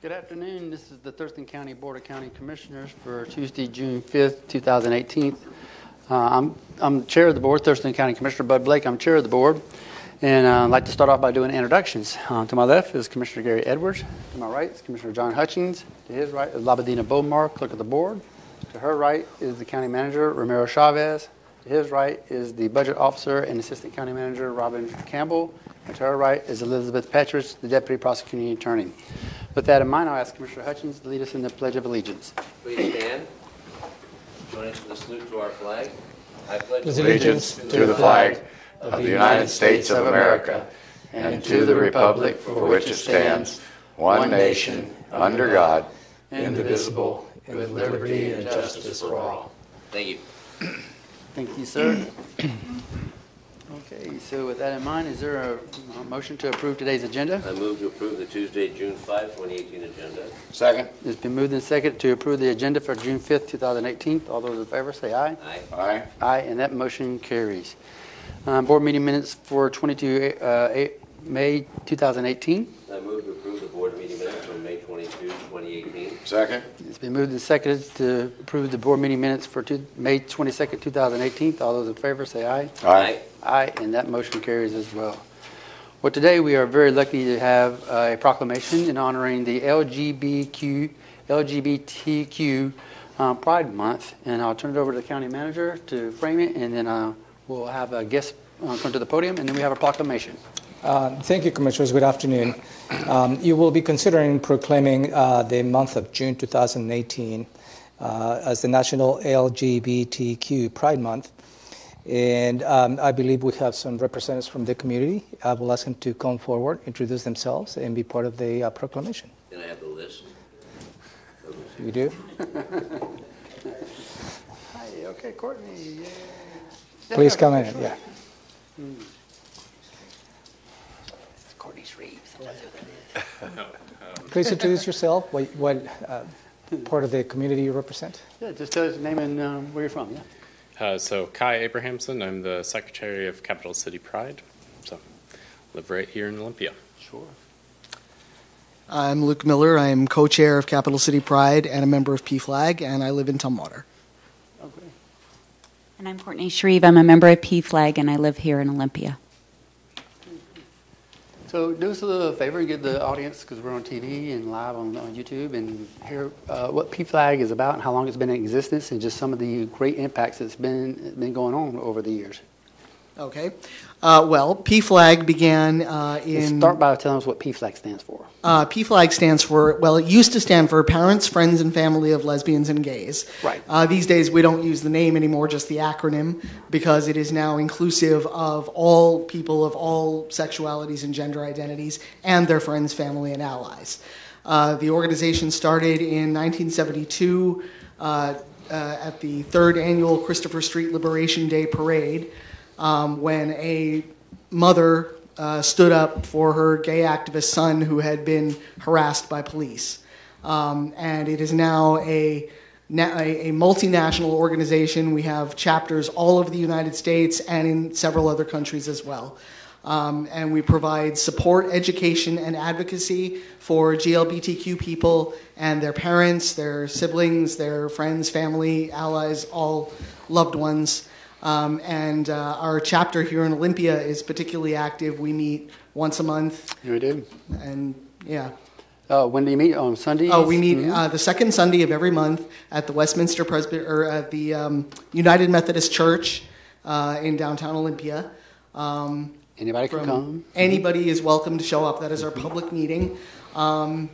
Good afternoon. This is the Thurston County Board of County Commissioners for Tuesday, June 5th, 2018. I'm chair of the board, Thurston County Commissioner Bud Blake. I'm chair of the board. And I'd like to start off by doing introductions. To my left is Commissioner Gary Edwards. To my right is Commissioner John Hutchings. To his right is Labadina Bomar, clerk of the board. To her right is the county manager, Romero Chavez. To his right is the budget officer and assistant county manager, Robin Campbell. And to her right is Elizabeth Petrich, the deputy prosecuting attorney. With that in mind, I'll ask Commissioner Hutchings to lead us in the Pledge of Allegiance. Please stand. Join us in the salute to our flag. I pledge allegiance to the flag of the United States of America and to the republic for which it stands, one nation, under God, indivisible, with liberty and justice for all. Thank you. Thank you, sir. Okay, so with that in mind, is there a motion to approve today's agenda? I move to approve the Tuesday, June 5, 2018 agenda. Second. It's been moved and seconded to approve the agenda for June 5th, 2018. All those in favor say aye. Aye. Aye. Aye, and that motion carries. Board meeting minutes for 22 May 2018. I move to approve the board meeting minutes from May 22, 2018. Second. It's been moved and seconded to approve the board meeting minutes for May 22nd, 2018. All those in favor say aye. Aye. Aye, and that motion carries as well. Well, today we are very lucky to have a proclamation in honoring the LGBTQ Pride Month, and I'll turn it over to the county manager to frame it, and then we'll have a guest come to the podium, and then we have a proclamation. Thank you, Commissioners. Good afternoon. You will be considering proclaiming the month of June 2018 as the National LGBTQ Pride Month. And I believe we have some representatives from the community. I will ask them to come forward, introduce themselves, and be part of the proclamation. Can I have the list? You do? Hi, okay, Courtney. Please come in, yeah. Courtney Shreves. Please introduce yourself, what part of the community you represent. Yeah, just tell us your name and where you're from, yeah. So Kai Abrahamson, I'm the Secretary of Capital City Pride, so live right here in Olympia. Sure. I'm Luke Miller. I'm co-chair of Capital City Pride and a member of PFLAG, and I live in Tumwater. Okay. And I'm Courtney Shreve. I'm a member of PFLAG, and I live here in Olympia. So do us a little favor and give the audience, because we're on TV and live on YouTube, and hear what PFLAG is about and how long it's been in existence, and just some of the great impacts that's been going on over the years. Okay. Well, PFLAG began in... Start by telling us what PFLAG stands for. PFLAG stands for, well, it used to stand for Parents, Friends, and Family of Lesbians and Gays. Right. These days we don't use the name anymore, just the acronym, because it is now inclusive of all people of all sexualities and gender identities and their friends, family, and allies. The organization started in 1972 at the third annual Christopher Street Liberation Day Parade, when a mother stood up for her gay activist son who had been harassed by police. And it is now a multinational organization. We have chapters all over the United States and in several other countries as well. And we provide support, education, and advocacy for GLBTQ people and their parents, their siblings, their friends, family, allies, all loved ones. And our chapter here in Olympia is particularly active. We meet once a month. We do. And yeah. When do you meet? On Sundays? Oh, we meet the second Sunday of every month at the Westminster or at the United Methodist Church in downtown Olympia. Anybody can come. Anybody is welcome to show up. That is our public meeting. In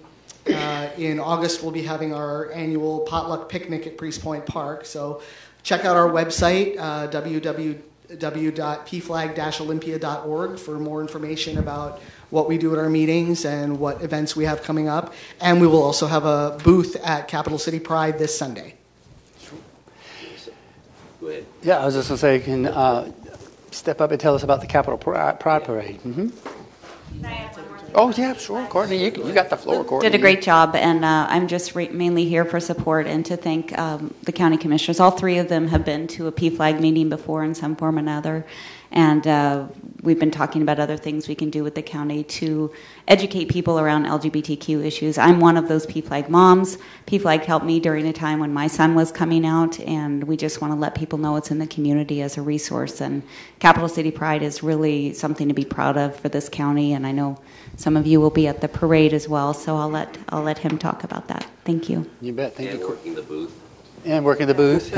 August, we'll be having our annual potluck picnic at Priest Point Park. So check out our website, www.pflag-olympia.org, for more information about what we do at our meetings and what events we have coming up. And we will also have a booth at Capital City Pride this Sunday. Go ahead. Yeah, I was just going to say, can step up and tell us about the Capitol Pride Parade. Mm-hmm. Oh, yeah, sure. Courtney, you got the floor, Courtney. Did a great job, and I'm just mainly here for support and to thank the county commissioners. All three of them have been to a PFLAG meeting before in some form or another, And we've been talking about other things we can do with the county to educate people around LGBTQ issues. I'm one of those PFLAG moms. PFLAG helped me during a time when my son was coming out, and we just want to let people know it's in the community as a resource. And Capital City Pride is really something to be proud of for this county, and I know some of you will be at the parade as well, so I'll let him talk about that. Thank you. You bet. Thank And you. working the booth. And working the booth.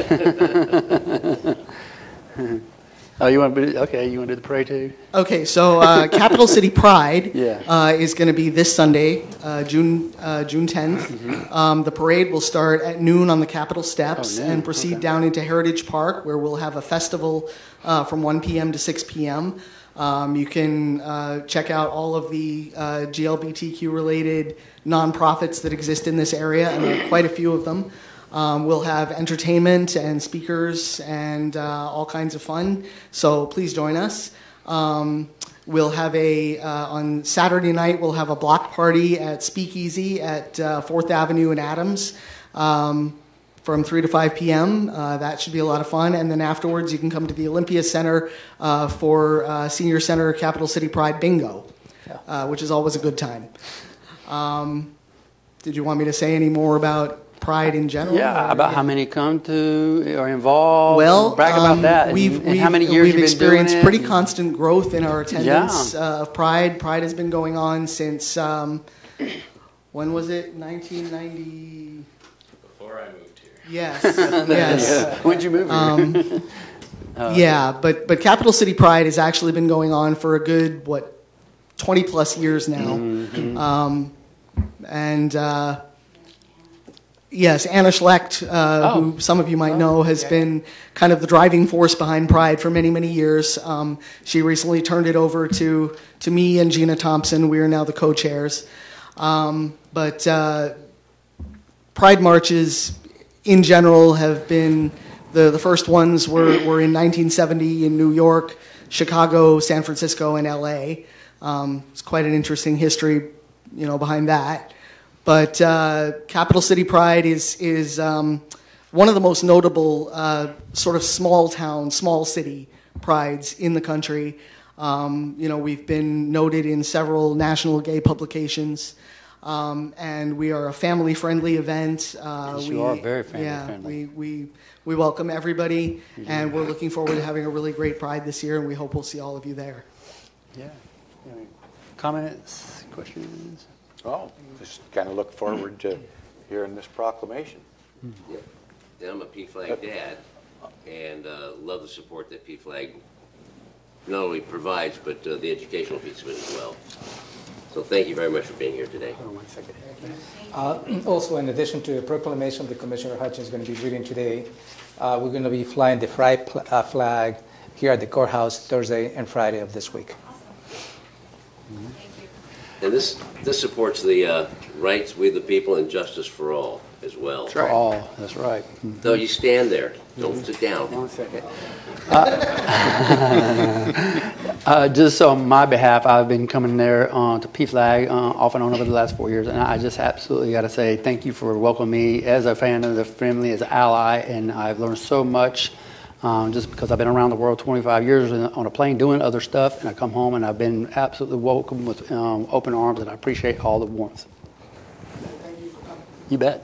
Oh, you want to do? Okay, you want to do the parade too? Okay, so Capital City Pride Yeah. is going to be this Sunday, June 10th. The parade will start at noon on the Capitol steps noon. and proceed Okay. down into Heritage Park, where we'll have a festival from 1 p.m. to 6 p.m. You can check out all of the GLBTQ-related nonprofits that exist in this area, and there are quite a few of them. We'll have entertainment and speakers and all kinds of fun, so please join us. We'll have on Saturday night, we'll have a block party at Speakeasy at 4th Avenue and Adams from 3 to 5 p.m. That should be a lot of fun. And then afterwards, you can come to the Olympia Center for Senior Center Capital City Pride Bingo, which is always a good time. Did you want me to say any more about Pride in general? Yeah, about how many come to or involved. Well, brag about that. And how many years we've you've been experienced doing it? pretty constant growth in our attendance Yeah. of Pride. Pride has been going on since when was it? 1990. Before I moved here. Yes, yes. Yeah. When'd you move here? Yeah, but Capital City Pride has actually been going on for a good 20 plus years now. Mm-hmm. Yes, Anna Schlecht, who some of you might know, has been kind of the driving force behind Pride for many, many years. She recently turned it over to me and Gina Thompson. We are now the co-chairs. But Pride marches in general have been, the first ones were in 1970 in New York, Chicago, San Francisco, and LA. It's quite an interesting history, behind that. But Capital City Pride is one of the most notable sort of small town, small city prides in the country. We've been noted in several national gay publications, and we are a family-friendly event. You are very family-friendly. We welcome everybody, and we're looking forward to having a really great Pride this year, and we hope we'll see all of you there. Yeah. Comments, questions? Oh, just kind of look forward to hearing this proclamation. Yep. And I'm a PFLAG dad, and love the support that PFLAG not only provides, but the educational piece of it as well. So thank you very much for being here today. Also, in addition to a proclamation that Commissioner Hutchins is going to be reading today, we're going to be flying the pride flag here at the courthouse Thursday and Friday of this week. And this supports the rights, we the people, and justice for all as well. That's right. All, that's right. So you stand there. Don't sit down. 1 second. Just on my behalf, I've been coming there to PFLAG off and on over the last 4 years, and I just absolutely got to say thank you for welcoming me as a fan of the family, as an ally, and I've learned so much just because I've been around the world 25 years on a plane doing other stuff, and I come home and I've been absolutely welcomed with open arms, and I appreciate all the warmth. Thank you for coming. You bet.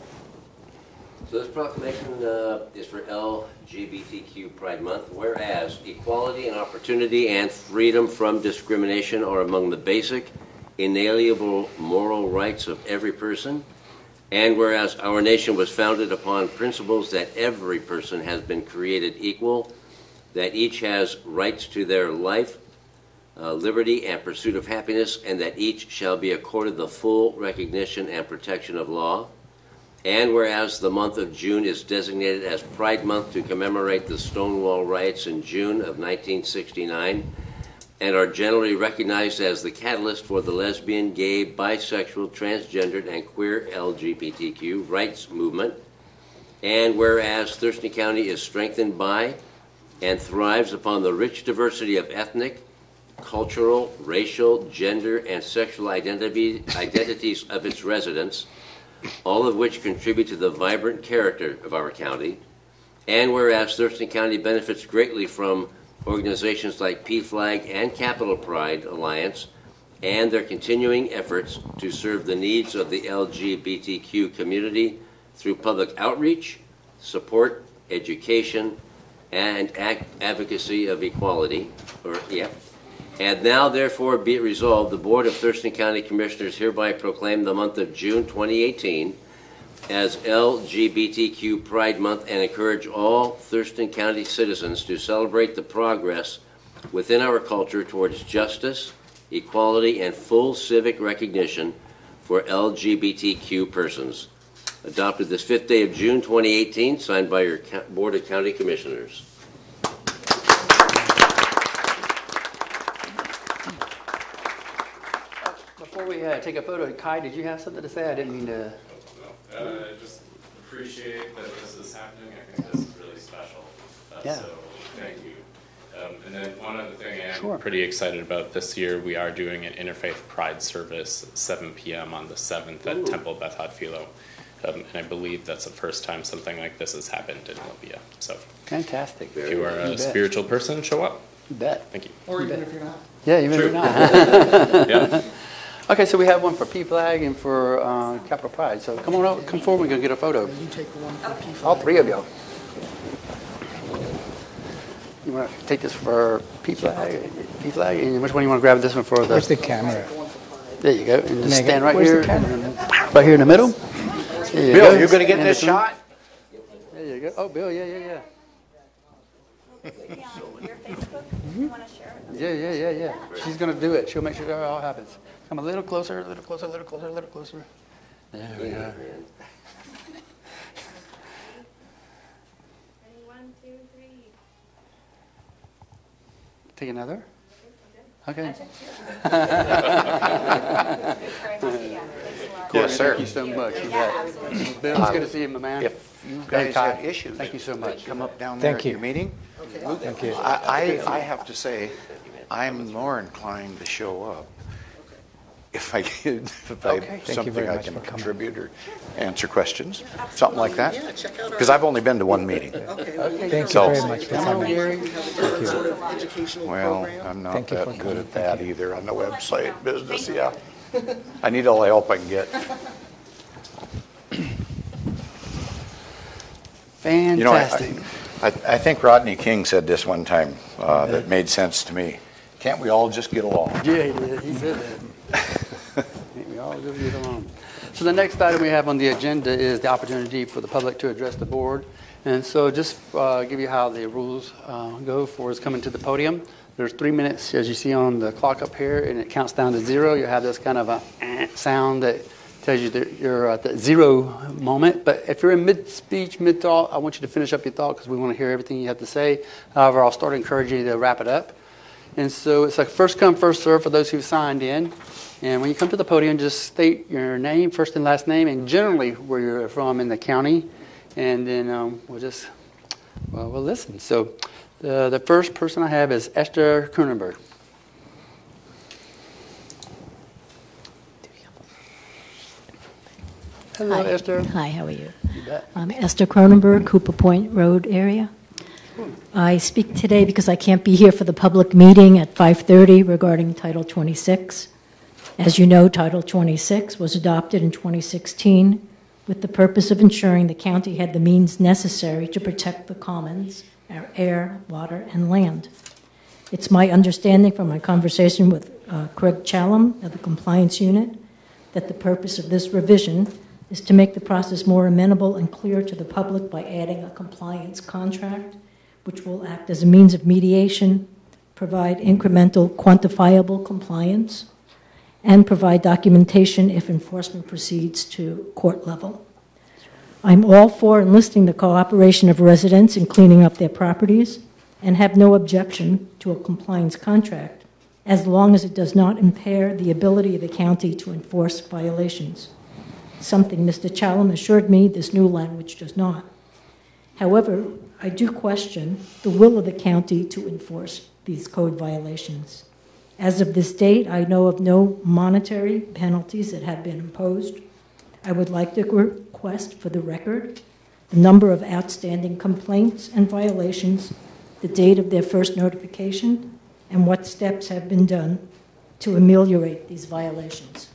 So this proclamation is for LGBTQ Pride Month, whereas equality and opportunity and freedom from discrimination are among the basic, inalienable moral rights of every person, and whereas our nation was founded upon principles that every person has been created equal, that each has rights to their life, liberty, and pursuit of happiness, and that each shall be accorded the full recognition and protection of law. And whereas the month of June is designated as Pride Month to commemorate the Stonewall riots in June of 1969, and are generally recognized as the catalyst for the lesbian, gay, bisexual, transgendered, and queer LGBTQ rights movement. And whereas Thurston County is strengthened by and thrives upon the rich diversity of ethnic, cultural, racial, gender, and sexual identities of its residents, all of which contribute to the vibrant character of our county. And whereas Thurston County benefits greatly from organizations like PFLAG and Capital Pride Alliance, and their continuing efforts to serve the needs of the LGBTQ community through public outreach, support, education, and advocacy of equality. And now, therefore, be it resolved, the Board of Thurston County Commissioners hereby proclaim the month of June 2018 as LGBTQ Pride Month and encourage all Thurston County citizens to celebrate the progress within our culture towards justice, equality, and full civic recognition for LGBTQ persons. Adopted this 5th day of June 2018, signed by your Board of County Commissioners. Before we take a photo, Kai, did you have something to say? I didn't mean to. Just appreciate that this is happening. I think this is really special. Yeah. So thank you. And then one other thing I am Sure. pretty excited about this year, we are doing an Interfaith Pride service at 7 p.m. on the 7th at Temple Beth Philo. And I believe that's the first time something like this has happened in Olympia. So Fantastic. if you are a bet. spiritual person, show up. You bet. Thank you. Or even if you're not. Yeah, even if True. you're not. Yeah. Okay, so we have one for PFLAG and for Capital Pride. So come on out, come forward, we're going to get a photo. You take the one for PFLAG. All three of you. You want to take this for PFLAG, and which one you want to grab this one for? Where's the camera? There you go, and just Megan, stand right where's here, the camera? and then right here in the middle. There you Bill, go. you going to get And this this one. shot? There you go. Oh, Bill, yeah. Your Facebook, you want to share it? Yeah. She's going to do it. She'll make sure that all happens. Come a little closer, a little closer, a little closer, a little closer. There we are. Ready? 1, 2, 3. Take another. Okay. Yes, sir. Thank you so much. You Yeah, bet. absolutely. Bill, it's good to see you, my man. If you guys Kai, have issues, thank you so much. come up down there Thank at you. your meeting. Thank you. I have to say, I'm more inclined to show up if I get Okay. Thank you very something I much can for coming. contribute or answer questions, something like that. Yeah, check out our. Because I've only been to one meeting. Okay. Thank you So- very much for Come on, coming. Gary. We have a sort of educational Well, program. I'm not Thank you for that good coming. at that either on the website business, yeah. I need all the help I can get. You know, Fantastic. I think Rodney King said this one time that made sense to me. Can't we all just get along? Yeah, he did. He said that. We all just get along. So the next item we have on the agenda is the opportunity for the public to address the board. And so just give you how the rules go for us coming to the podium. There's 3 minutes, as you see on the clock up here, and it counts down to 0. You have this kind of a sound that tells you that you're at the 0 moment. But if you're in mid-speech, mid-thought, I want you to finish up your thought because we want to hear everything you have to say. However, I'll start encouraging you to wrap it up. And so it's like first come, first serve for those who've signed in. And when you come to the podium, just state your name, first and last name, and generally where you're from in the county. And then we'll listen. So the first person I have is Esther Kronenberg. Hello, Hi. Esther. Hi, how are you? You bet. I'm Esther Cronenberg, Cooper Point Road area. I speak today because I can't be here for the public meeting at 5:30 regarding Title 26. As you know, Title 26 was adopted in 2016 with the purpose of ensuring the county had the means necessary to protect the commons, our air, water, and land. It's my understanding from my conversation with Craig Challam of the Compliance Unit that the purpose of this revision is to make the process more amenable and clear to the public by adding a compliance contract, which will act as a means of mediation, provide incremental quantifiable compliance, and provide documentation if enforcement proceeds to court level. I'm all for enlisting the cooperation of residents in cleaning up their properties and have no objection to a compliance contract as long as it does not impair the ability of the county to enforce violations. Something Mr. Challam assured me this new language does not. However, I do question the will of the county to enforce these code violations. As of this date, I know of no monetary penalties that have been imposed. I would like to request for the record the number of outstanding complaints and violations the date of their first notification, and what steps have been done to ameliorate these violations.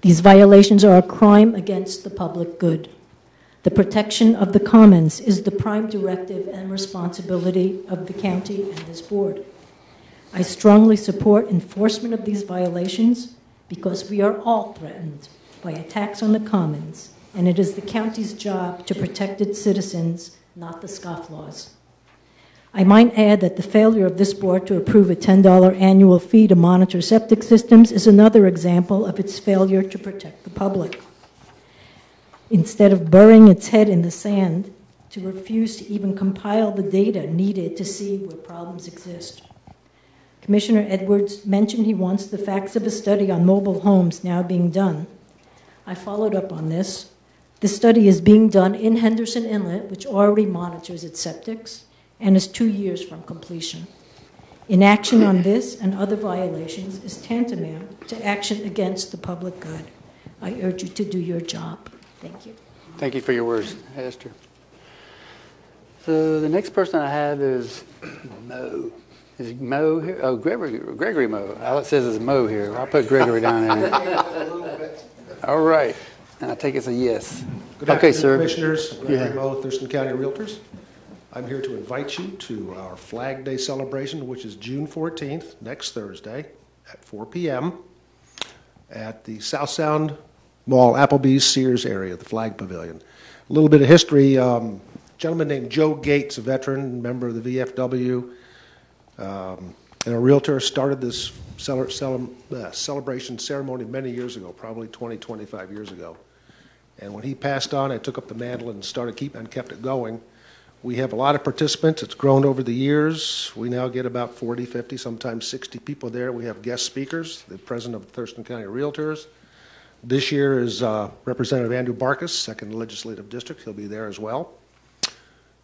These violations are a crime against the public good. The protection of the commons is the prime directive and responsibility of the county and this board. I strongly support enforcement of these violations because we are all threatened by attacks on the commons, and it is the county's job to protect its citizens, not the scofflaws. I might add that the failure of this board to approve a $10 annual fee to monitor septic systems is another example of its failure to protect the public. Instead of burying its head in the sand, to refuse to even compile the data needed to see where problems exist. Commissioner Edwards mentioned he wants the facts of a study on mobile homes now being done. I followed up on this. This study is being done in Henderson Inlet, which already monitors its septics, and is 2 years from completion. Inaction on this and other violations is tantamount to action against the public good. I urge you to do your job. Thank you. Thank you for your words, Esther. So the next person I have is Mo. Is Mo here? Oh, Gregory Mo. All it says is Mo here. I'll put Gregory down there. All right. And I take it's a yes. Good okay, afternoon, sir. Commissioners. Gregory Mo, Thurston County Realtors. I'm here to invite you to our Flag Day celebration, which is June 14th, next Thursday at 4 p.m. at the South Sound Mall, Applebee's, Sears area, the Flag Pavilion. A little bit of history. A gentleman named Joe Gates, a veteran, member of the VFW, and a realtor, started this celebration ceremony many years ago, probably 20, 25 years ago. And when he passed on, I took up the mantle and kept it going. We have a lot of participants. It's grown over the years. We now get about 40, 50, sometimes 60 people there. We have guest speakers, the president of Thurston County Realtors. This year is Representative Andrew Barkas, 2nd Legislative District. He'll be there as well.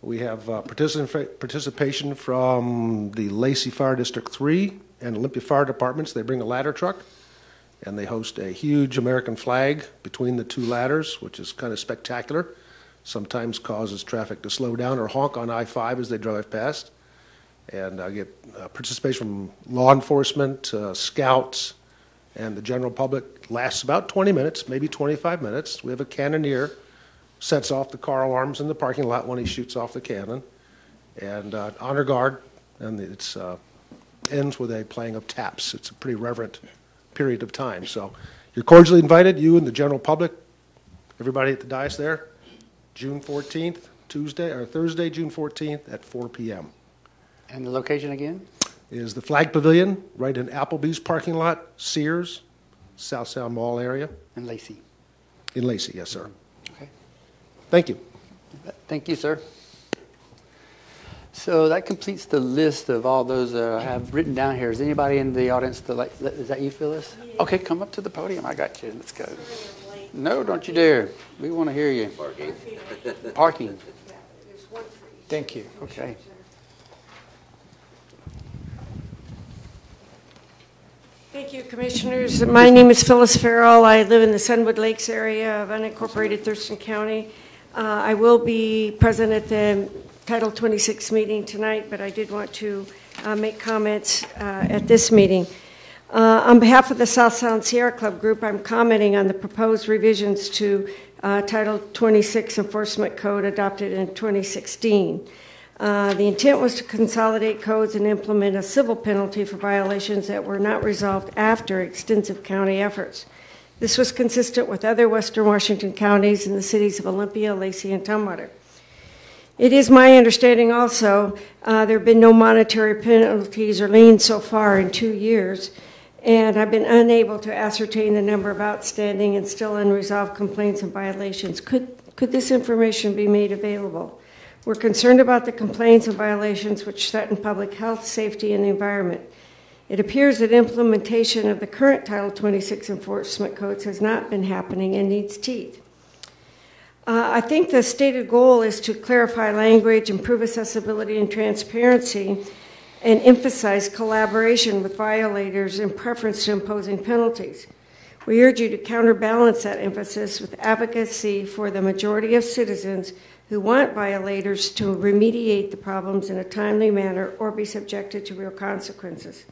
We have participation from the Lacey Fire District 3 and Olympia Fire Departments. They bring a ladder truck, and they host a huge American flag between the two ladders, which is kind of spectacular. Sometimes causes traffic to slow down or honk on I-5 as they drive past. And I get participation from law enforcement, scouts, and the general public. Lasts about 20 minutes, maybe 25 minutes. We have a cannoneer, sets off the car alarms in the parking lot when he shoots off the cannon, and honor guard, and it ends with a playing of taps. It's a pretty reverent period of time. So you're cordially invited, you and the general public, everybody at the dais there, June 14th, Thursday, June 14th at 4 p.m. And the location again? Is the Flag Pavilion, right in Applebee's parking lot, Sears, South Sound Mall area. In Lacey. In Lacey, yes, sir. Okay. Thank you. Thank you, sir. So that completes the list of all those I have written down here. Is anybody in the audience is that you, Phyllis? Okay, come up to the podium. I got you. Let's go. No, don't you dare. We want to hear you. Parking. Thank you. Okay. Thank you, Commissioners. My name is Phyllis Farrell. I live in the Sunwood Lakes area of unincorporated Thurston County. I will be present at the Title 26 meeting tonight, but I did want to make comments at this meeting. On behalf of the South Sound Sierra Club Group, I'm commenting on the proposed revisions to Title 26 Enforcement Code adopted in 2016. The intent was to consolidate codes and implement a civil penalty for violations that were not resolved after extensive county efforts. This was consistent with other Western Washington counties in the cities of Olympia, Lacey, and Tumwater. It is my understanding also there have been no monetary penalties or liens so far in 2 years, and I've been unable to ascertain the number of outstanding and still unresolved complaints and violations. Could this information be made available? We're concerned about the complaints and violations which threaten public health, safety, and the environment. It appears that implementation of the current Title 26 enforcement codes has not been happening and needs teeth. I think the stated goal is to clarify language, improve accessibility and transparency, and emphasize collaboration with violators in preference to imposing penalties. We urge you to counterbalance that emphasis with advocacy for the majority of citizens who want violators to remediate the problems in a timely manner or be subjected to real consequences.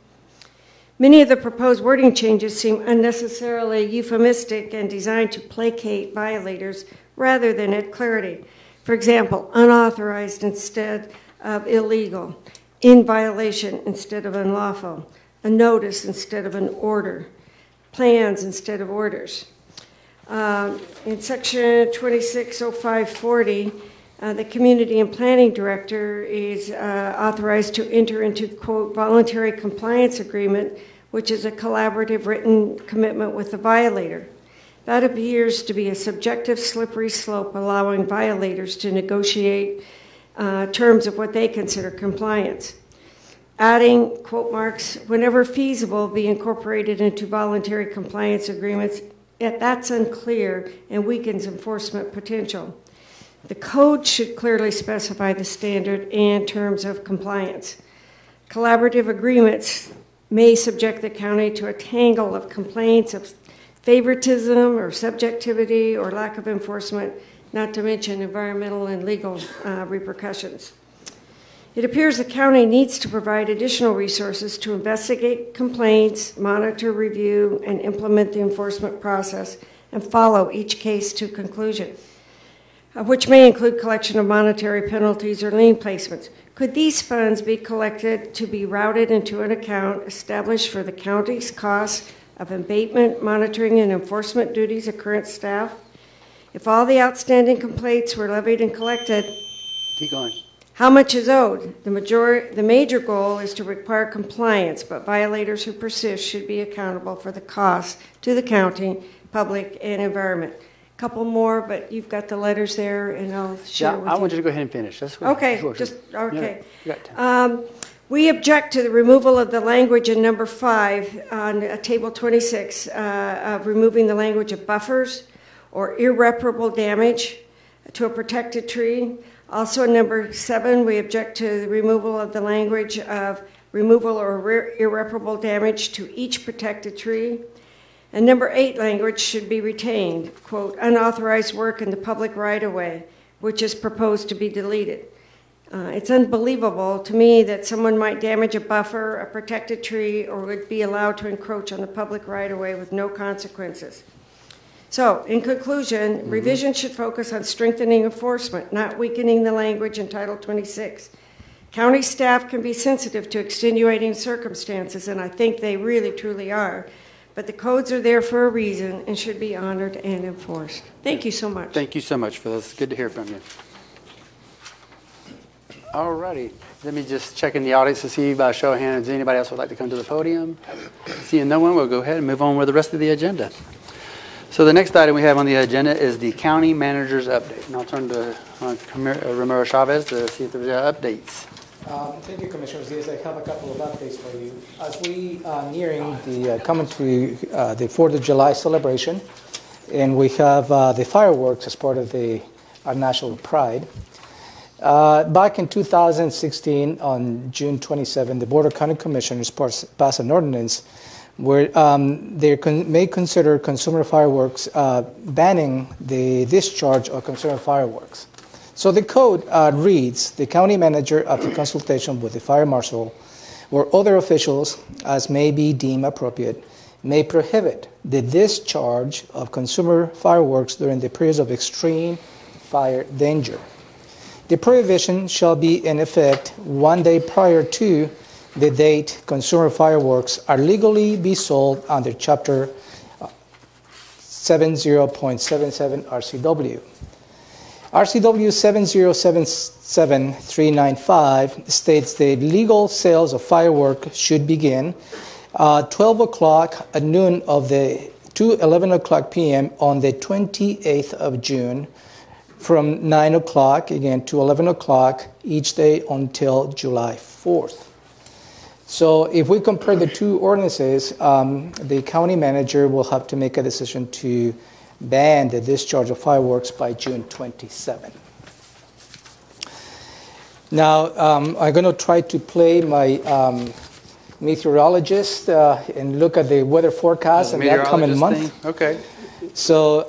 Many of the proposed wording changes seem unnecessarily euphemistic and designed to placate violators rather than add clarity. For example, unauthorized instead of illegal, in violation instead of unlawful, a notice instead of an order, plans instead of orders. In section 260540, the Community and Planning Director is authorized to enter into, quote, voluntary compliance agreement, which is a collaborative written commitment with the violator. That appears to be a subjective slippery slope, allowing violators to negotiate terms of what they consider compliance. Adding, quote marks, whenever feasible, be incorporated into voluntary compliance agreements, that's unclear and weakens enforcement potential. The code should clearly specify the standard and terms of compliance. Collaborative agreements may subject the county to a tangle of complaints of favoritism or subjectivity or lack of enforcement, not to mention environmental and legal repercussions. It appears the county needs to provide additional resources to investigate complaints, monitor, review, and implement the enforcement process, and follow each case to conclusion, which may include collection of monetary penalties or lien placements. Could these funds be collected to be routed into an account established for the county's costs of abatement, monitoring, and enforcement duties of current staff? If all the outstanding complaints were levied and collected, Keep going. how much is owed? The major goal is to require compliance, but violators who persist should be accountable for the costs to the county, public, and environment. A couple more, but you've got the letters there, and I'll share with you. I want you to go ahead and finish. That's what, Okay, sure. okay. Yeah, you got time. We object to the removal of the language in number 5 on table 26, of removing the language of buffers or irreparable damage to a protected tree. Also in number 7, we object to the removal of the language of removal or irreparable damage to each protected tree. And number 8 language should be retained, quote, unauthorized work in the public right-of-way, which is proposed to be deleted. It's unbelievable to me that someone might damage a buffer, a protected tree, or would be allowed to encroach on the public right-of-way with no consequences. So, in conclusion, revision should focus on strengthening enforcement, not weakening the language in Title 26. County staff can be sensitive to extenuating circumstances, and I think they really, truly are. But the codes are there for a reason and should be honored and enforced. Thank you so much. Thank you so much, Phyllis. Good to hear from you. All righty. Let me just check in the audience to see by show of hands, does anybody else would like to come to the podium? Seeing no one, we'll go ahead and move on with the rest of the agenda. So the next item we have on the agenda is the county manager's update. And I'll turn to Romero Chavez to see if there's updates. Thank you, Commissioners. Yes, I have a couple of updates for you. As we are nearing the coming to the 4th of July celebration, and we have the fireworks as part of our national pride. Back in 2016, on June 27, the Board of County Commissioners passed an ordinance where they may consider consumer fireworks banning the discharge of consumer fireworks. So the code reads, the county manager, after consultation with the fire marshal or other officials, as may be deemed appropriate, may prohibit the discharge of consumer fireworks during the periods of extreme fire danger. The prohibition shall be in effect 1 day prior to the date consumer fireworks are legally be sold under Chapter 70.77 RCW. RCW 7077395 states the legal sales of fireworks should begin 12 o'clock at noon to 11 o'clock p.m. on the 28th of June, from 9 o'clock again to 11 o'clock each day until July 4th. So if we compare the two ordinances, the county manager will have to make a decision to ban the discharge of fireworks by June 27. Now, I'm going to try to play my meteorologist and look at the weather forecast and the upcoming month. Okay. So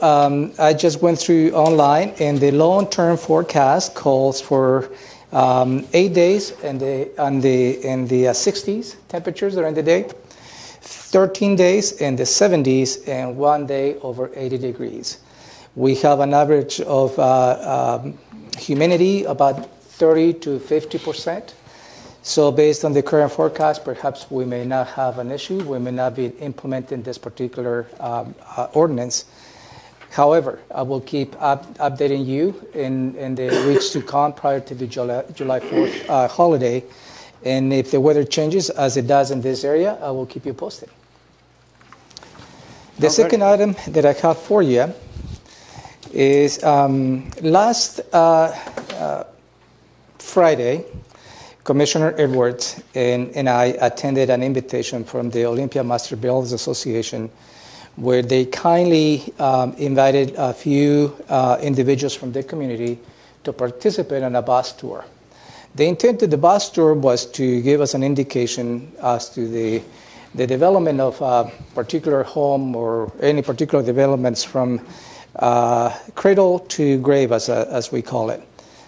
I just went through online, and the long-term forecast calls for 8 days in the 60s temperatures during the day, 13 days in the 70s, and 1 day over 80 degrees. We have an average of humidity about 30 to 50%. So based on the current forecast, perhaps we may not have an issue. We may not be implementing this particular ordinance. However, I will keep updating you in the weeks to come prior to the July 4th holiday. And if the weather changes, as it does in this area, I will keep you posted. The second item that I have for you is last Friday, Commissioner Edwards and I attended an invitation from the Olympia Master Builders Association, where they kindly invited a few individuals from the community to participate in a bus tour. The intent of the bus tour was to give us an indication as to the development of a particular home or any particular developments from cradle to grave, as we call it.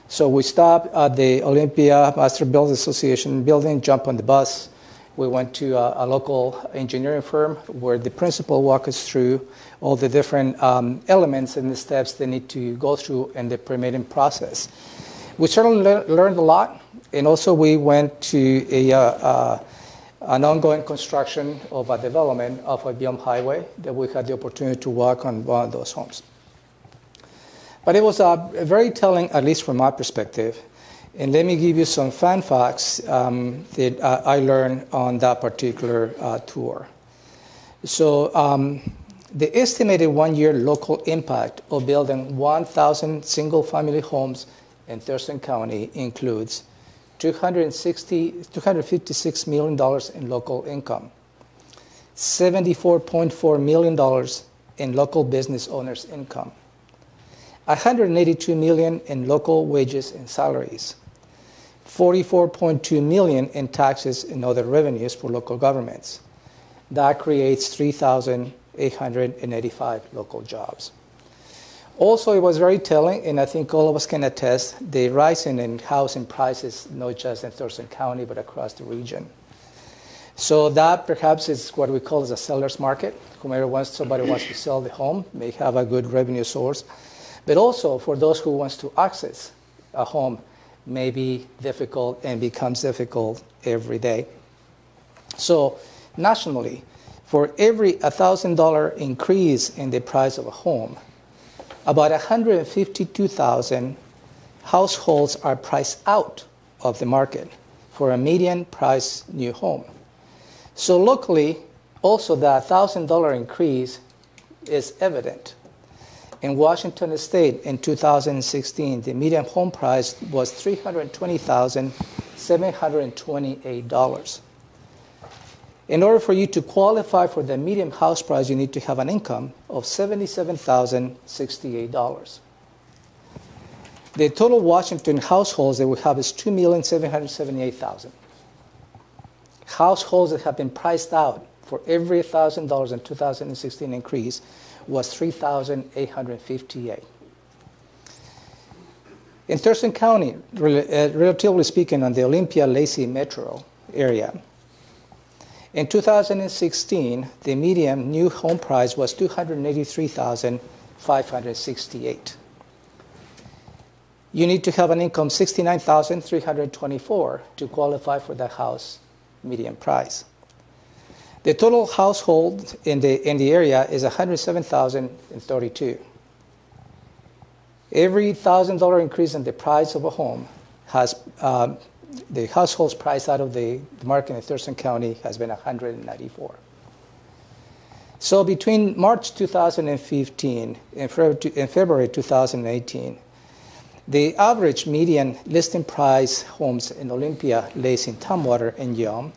So we stopped at the Olympia Master Builders Association building, jumped on the bus. We went to a local engineering firm where the principal walked us through all the different elements and the steps they need to go through in the permitting process. We certainly learned a lot, and also we went to an ongoing construction of a development of a Biome Highway that we had the opportunity to walk on one of those homes. But it was very telling, at least from my perspective. And let me give you some fun facts that I learned on that particular tour. So the estimated one-year local impact of building 1,000 single-family homes in Thurston County includes $256 million in local income, $74.4 million in local business owners' income, $182 million in local wages and salaries, $44.2 million in taxes and other revenues for local governments. That creates 3,885 local jobs. Also, it was very telling, and I think all of us can attest, the rising in housing prices, not just in Thurston County, but across the region. So that perhaps is what we call as a seller's market. Somebody wants to sell the home, may have a good revenue source. But also for those who wants to access a home may be difficult and becomes difficult every day. So nationally, for every $1,000 increase in the price of a home, about 152,000 households are priced out of the market for a median price new home. So locally, also the $1,000 increase is evident. In Washington State in 2016, the median home price was $320,728. In order for you to qualify for the median house price, you need to have an income of $77,068. The total Washington households that we have is 2,778,000. Households that have been priced out for every $1,000 in 2016 increase was 3,858. In Thurston County, relatively speaking, on the Olympia-Lacey metro area, in 2016, the median new home price was $283,568. You need to have an income $69,324 to qualify for the house median price. The total household in the area is $107,032. Every $1,000 increase in the price of a home has the households price out of the market in Thurston County has been $194. So between March 2015 and February 2018, the average median listing price homes in Olympia, Lacey, Tumwater, and Yelm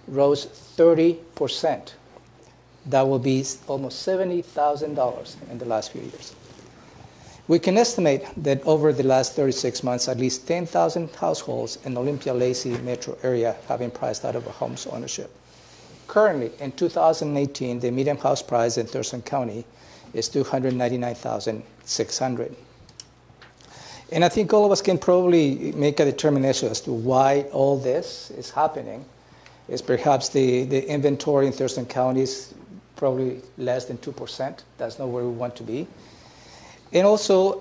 rose 30%. That will be almost $70,000 in the last few years. We can estimate that over the last 36 months, at least 10,000 households in the Olympia-Lacey metro area have been priced out of a home's ownership. Currently, in 2018, the median house price in Thurston County is $299,600. And I think all of us can probably make a determination as to why all this is happening. Is perhaps the inventory in Thurston County is probably less than 2%. That's not where we want to be. And also,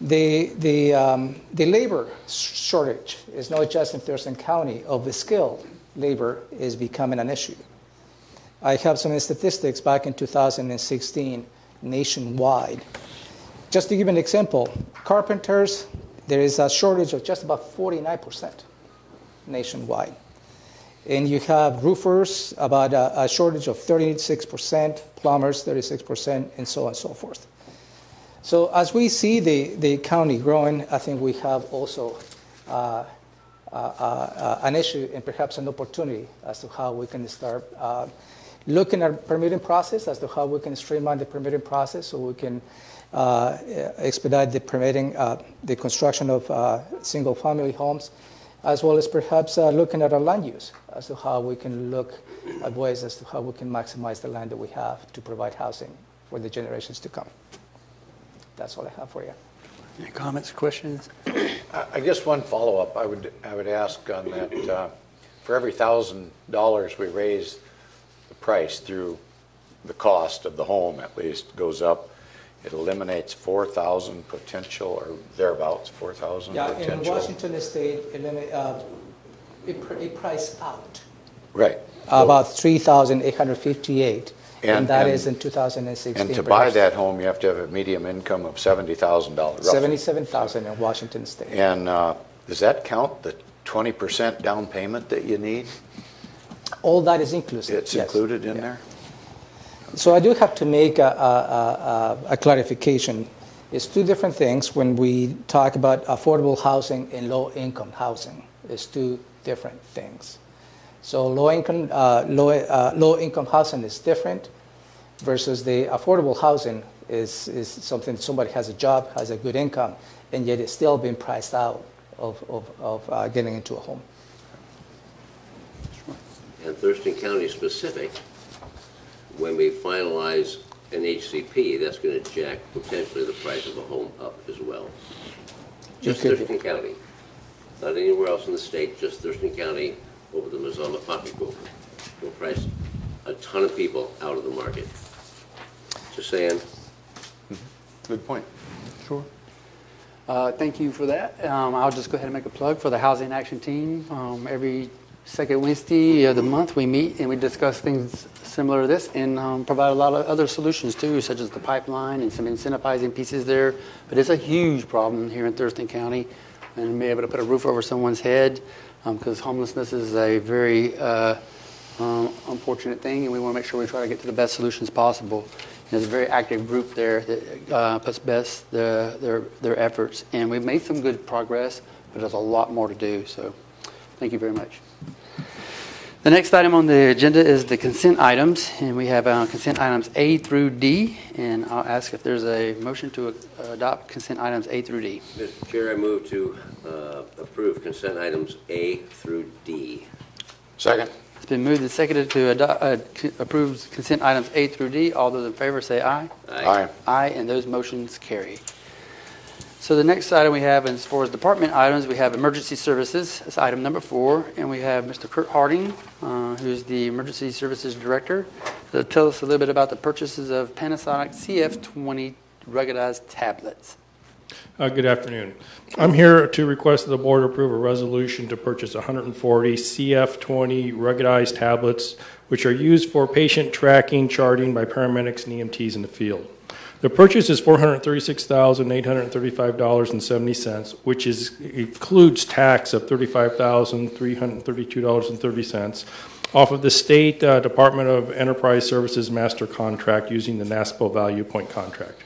the labor shortage is not just in Thurston County. Of the skilled labor is becoming an issue. I have some statistics back in 2016 nationwide. Just to give an example, carpenters, there is a shortage of just about 49% nationwide. And you have roofers, about a shortage of 36%, plumbers, 36%, and so on and so forth. So as we see the county growing, I think we have also an issue and perhaps an opportunity as to how we can start looking at permitting process, as to how we can streamline the permitting process so we can expedite the permitting, the construction of single-family homes, as well as perhaps looking at our land use, as to how we can look at ways as to how we can maximize the land that we have to provide housing for the generations to come. That's all I have for you. Any comments, questions? I guess one follow-up I would ask on that. For every $1,000 we raise the price through the cost of the home, at least, goes up, it eliminates 4,000 potential, or thereabouts, 4,000 potential. In Washington State, it priced out. Right. About 3,858, and that is in 2016. And to buy that home, you have to have a median income of $70,000. $77,000 in Washington State. And does that count the 20% down payment that you need? All that is inclusive. It's included in there? So I do have to make a clarification. It's two different things when we talk about affordable housing and low-income housing. It's two different things. So low-income housing is different versus the affordable housing is something somebody has a job, has a good income, and yet it's still being priced out of getting into a home. And Thurston County specific, when we finalize an HCP, that's going to jack potentially the price of a home up as well. Just Thurston County, not anywhere else in the state, just Thurston County over the Mazama pocketbook will price a ton of people out of the market. Just saying. Good point. Sure. Thank you for that. I'll just go ahead and make a plug for the Housing Action Team. Every second Wednesday of the month we meet and we discuss things similar to this and provide a lot of other solutions too, such as the pipeline and some incentivizing pieces there. But it's a huge problem here in Thurston County, and be able to put a roof over someone's head, because homelessness is a very unfortunate thing, and we want to make sure we try to get to the best solutions possible. There's a very active group there that puts best their efforts, and we've made some good progress, but there's a lot more to do. So thank you very much. The next item on the agenda is the consent items, and we have consent items A through D, and I'll ask if there's a motion to adopt consent items A through D. Mr. Chair, I move to approve consent items A through D. Second. It's been moved and seconded to approve consent items A through D. All those in favor say aye. Aye. Aye, and those motions carry. So the next item we have, as far as department items, we have emergency services. That's item number 4, and we have Mr. Kurt Harding, who's the emergency services director, to tell us a little bit about the purchases of Panasonic CF20 ruggedized tablets. Good afternoon. I'm here to request that the board approve a resolution to purchase 140 CF20 ruggedized tablets, which are used for patient tracking, charting by paramedics and EMTs in the field. The purchase is $436,835.70, which includes tax of $35,332.30 off of the State Department of Enterprise Services master contract using the NASPO Value Point contract.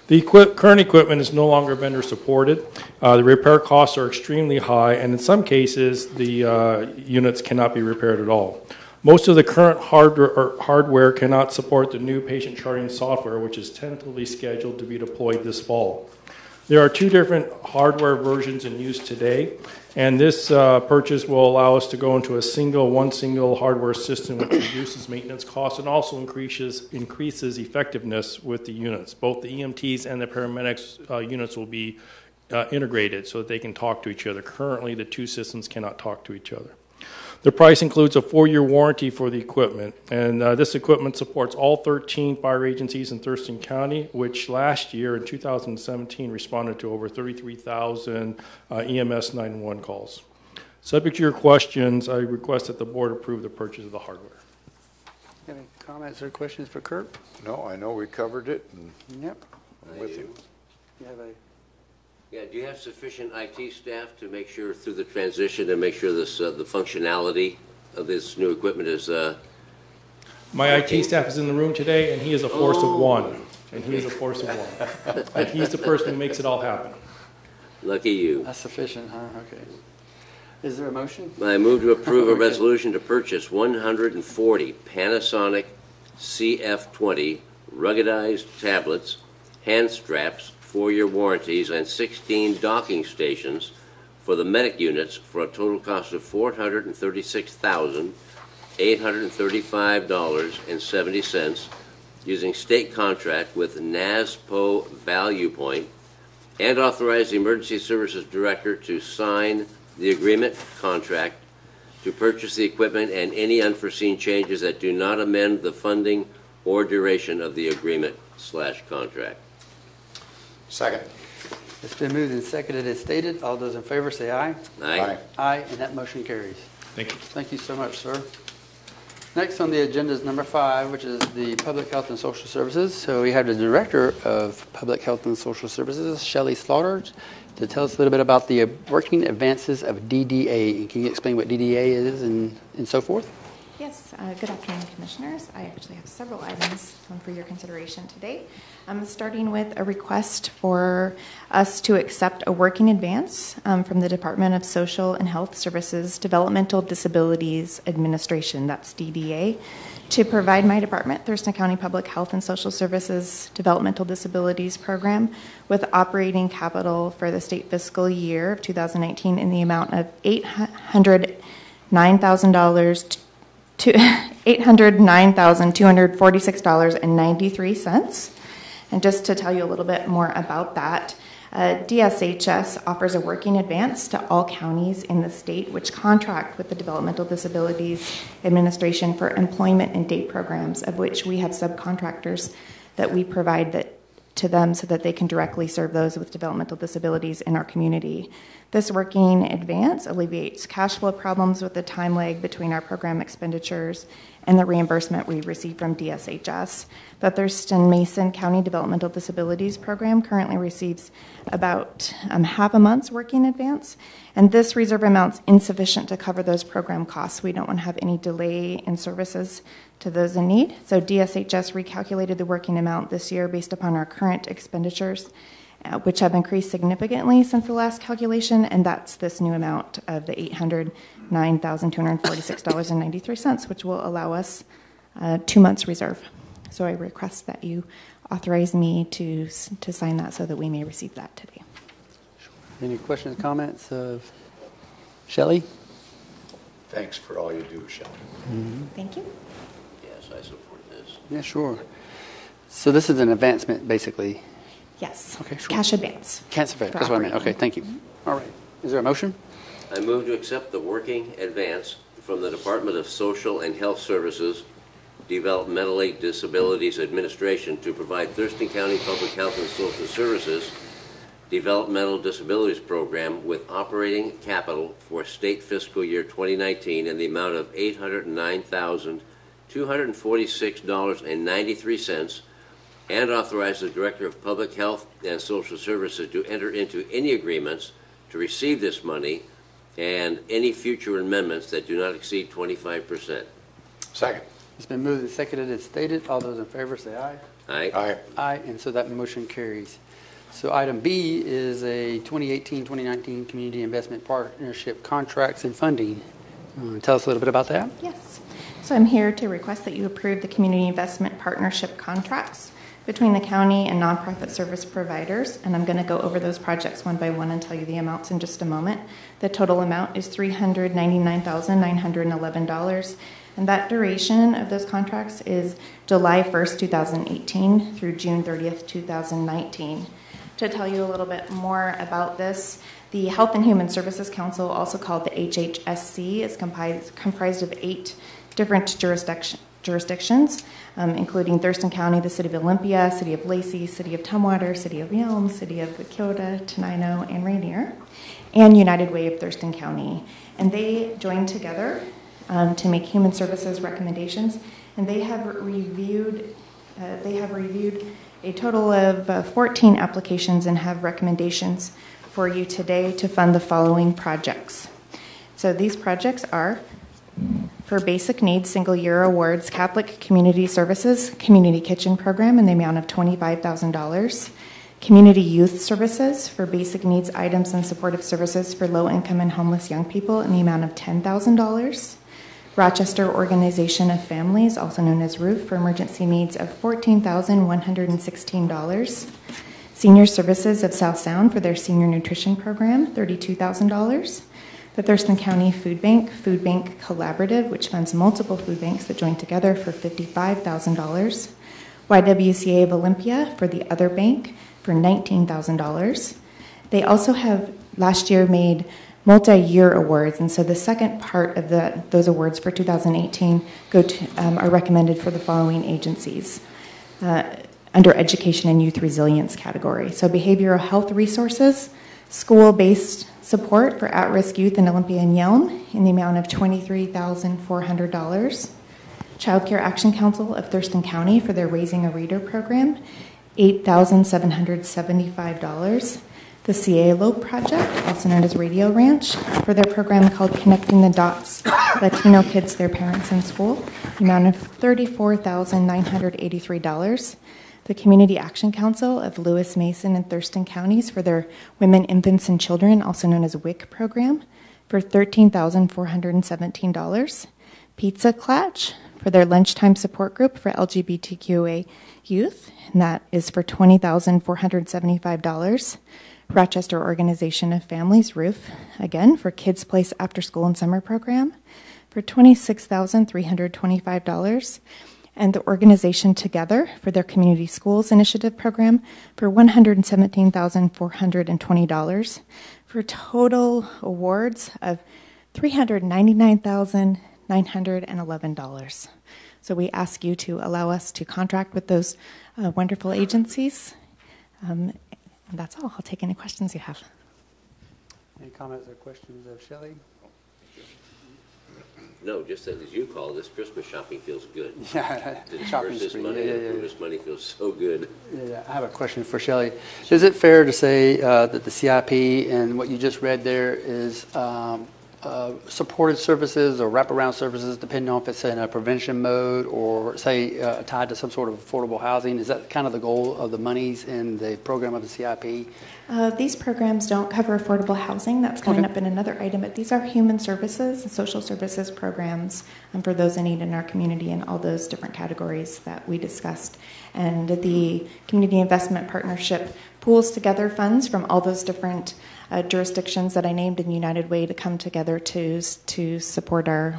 The current equipment is no longer vendor supported. The repair costs are extremely high, and in some cases, the units cannot be repaired at all. Most of the current hardware cannot support the new patient charting software, which is tentatively scheduled to be deployed this fall. There are 2 different hardware versions in use today. And this purchase will allow us to go into one single hardware system, which reduces maintenance costs and also increases effectiveness with the units. Both the EMTs and the paramedics units will be integrated so that they can talk to each other. Currently, the two systems cannot talk to each other. The price includes a 4-year warranty for the equipment, and this equipment supports all 13 fire agencies in Thurston County, which last year in 2017 responded to over 33,000 EMS 911 calls. Subject to your questions, I request that the board approve the purchase of the hardware. Any comments or questions for Kurt? No, I know we covered it. And Yep. I'm with you. You have a Yeah, do you have sufficient IT staff to make sure through the transition and make sure this the functionality of this new equipment is? My IT staff is in the room today, and he is a force of one. And he is a force of one. And he's the person who makes it all happen. Lucky you. That's sufficient, huh? Okay. Is there a motion? I move to approve a resolution to purchase 140 Panasonic CF20 ruggedized tablets, hand straps, 4-year warranties, and 16 docking stations for the medic units for a total cost of $436,835.70 using state contract with NASPO Value Point, and authorize the Emergency Services Director to sign the agreement contract to purchase the equipment and any unforeseen changes that do not amend the funding or duration of the agreement/contract. Second. It's been moved and seconded as stated. All those in favor say aye. Aye. Aye, and that motion carries. Thank you. Thank you so much, sir. Next on the agenda is number 5, which is the Public Health and Social Services. So we have the Director of Public Health and Social Services, Shelley Slaughter, to tell us a little bit about the working advances of DDA. Can you explain what DDA is and so forth? Yes, good afternoon, Commissioners. I actually have several items for your consideration today. I'm starting with a request for us to accept a working advance from the Department of Social and Health Services Developmental Disabilities Administration, that's DDA, to provide my department, Thurston County Public Health and Social Services Developmental Disabilities Program, with operating capital for the state fiscal year of 2019 in the amount of $809,000 to $809,246.93. And just to tell you a little bit more about that, DSHS offers a working advance to all counties in the state which contract with the Developmental Disabilities Administration for employment and day programs, of which we have subcontractors that we provide to them so that they can directly serve those with developmental disabilities in our community. This working advance alleviates cash flow problems with the time lag between our program expenditures and the reimbursement we receive from DSHS. The Thurston Mason County Developmental Disabilities Program currently receives about half a month's working advance, and this reserve amount's insufficient to cover those program costs. We don't want to have any delay in services to those in need. So DSHS recalculated the working amount this year based upon our current expenditures, which have increased significantly since the last calculation, and that's this new amount of the $809,246.93, which will allow us 2 months reserve. So I request that you authorize me to sign that so that we may receive that today. Any questions, comments of Shelley? Thanks for all you do, Shelley. Mm-hmm. Thank you. Yes, I support this. Yeah, sure. So this is an advancement, basically. Yes. Okay, sure. Cash advance. Cash advance. That's what I meant. Okay, thank you. All right. Is there a motion? I move to accept the working advance from the Department of Social and Health Services Developmental Disabilities Administration to provide Thurston County Public Health and Social Services Developmental Disabilities Program with operating capital for state fiscal year 2019 in the amount of $809,246.93, and authorize the Director of Public Health and Social Services to enter into any agreements to receive this money and any future amendments that do not exceed 25%. Second. It's been moved and seconded as stated. All those in favor say aye. Aye. Aye. Aye, and so that motion carries. So item B is a 2018-2019 Community Investment Partnership Contracts and Funding. Tell us a little bit about that. Yes. So I'm here to request that you approve the Community Investment Partnership Contracts between the county and nonprofit service providers, and I'm going to go over those projects one by one and tell you the amounts in just a moment. The total amount is $399,911, and that duration of those contracts is July 1st, 2018 through June 30th, 2019. To tell you a little bit more about this, the Health and Human Services Council, also called the HHSC, is comprised of 8 different jurisdictions, including Thurston County, the City of Olympia, City of Lacey, City of Tumwater, City of Yelm, City of Waukegan, Tenino, and Rainier, and United Way of Thurston County. And they joined together to make human services recommendations, and they have reviewed a total of 14 applications and have recommendations for you today to fund the following projects. So these projects are for basic needs single year awards, Catholic Community Services Community Kitchen Program in the amount of $25,000, Community Youth Services for basic needs items and supportive services for low income and homeless young people in the amount of $10,000, Rochester Organization of Families, also known as ROOF, for emergency needs of $14,116, Senior Services of South Sound for their senior nutrition program, $32,000. The Thurston County Food Bank Collaborative, which funds multiple food banks that join together, for $55,000. YWCA of Olympia for the other bank for $19,000. They also have last year made multi-year awards, and so the second part of those awards for 2018 are recommended for the following agencies. Under Education and Youth Resilience category. So behavioral health resources, school-based support for at-risk youth in Olympia and Yelm in the amount of $23,400. Child Care Action Council of Thurston County for their Raising a Reader program, $8,775. The CALO Project, also known as Radio Ranch, for their program called Connecting the Dots, Latino Kids, Their Parents in School, the amount of $34,983. The Community Action Council of Lewis, Mason, and Thurston counties for their Women, Infants, and Children, also known as WIC program, for $13,417. Pizza Clutch for their lunchtime support group for LGBTQA youth, and that is for $20,475. Rochester Organization of Families, ROOF, again, for Kids Place After School and Summer program, for $26,325. And the organization Together for their Community Schools Initiative program for $117,420, for total awards of $399,911. So we ask you to allow us to contract with those wonderful agencies. And that's all. I'll take any questions you have. Any comments or questions of Shelley? No, just that as you call this, Christmas shopping feels good. Yeah, To shopping disperse this spree. money, Yeah. this money feels so good. Yeah, I have a question for Shelley. Is it fair to say that the CIP and what you just read there is supported services or wraparound services, depending on if it's in a prevention mode or, say, tied to some sort of affordable housing? Is that kind of the goal of the monies in the program of the CIP? These programs don't cover affordable housing. That's coming up in another item, but these are human services and social services programs for those in need in our community and all those different categories that we discussed. And the Community Investment Partnership pools together funds from all those different jurisdictions that I named in United Way to come together to support our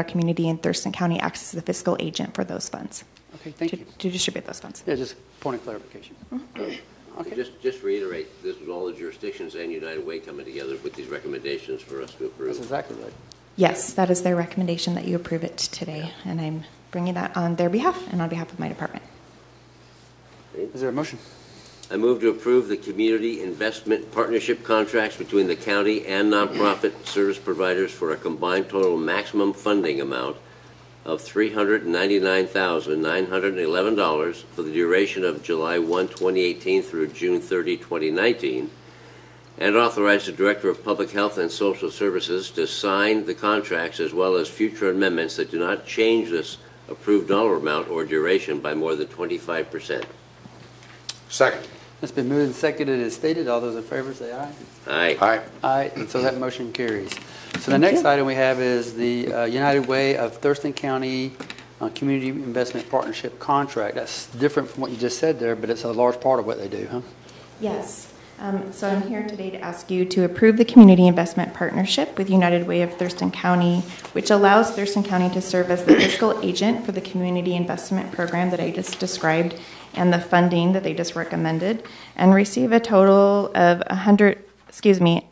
community, and Thurston County acts as the fiscal agent for those funds. Okay, thank you. To distribute those funds. Yeah, just point of clarification. Mm-hmm. Okay. Just reiterate, this was all the jurisdictions and United Way coming together with these recommendations for us to approve. That's exactly right. Yes, that is their recommendation that you approve it today, and I'm bringing that on their behalf and on behalf of my department. Is there a motion? I move to approve the community investment partnership contracts between the county and nonprofit service providers for a combined total maximum funding amount of $399,911 for the duration of July 1, 2018 through June 30, 2019, and authorize the Director of Public Health and Social Services to sign the contracts as well as future amendments that do not change this approved dollar amount or duration by more than 25%. Second. It's been moved and seconded as stated. All those in favor say aye. Aye. Aye. Aye, and so that motion carries. So the next item we have is the United Way of Thurston County Community Investment Partnership contract. That's different from what you just said there, but it's a large part of what they do, huh? Yes. So I'm here today to ask you to approve the Community Investment Partnership with United Way of Thurston County, which allows Thurston County to serve as the fiscal agent for the Community Investment Program that I just described and the funding that they just recommended, and receive a total of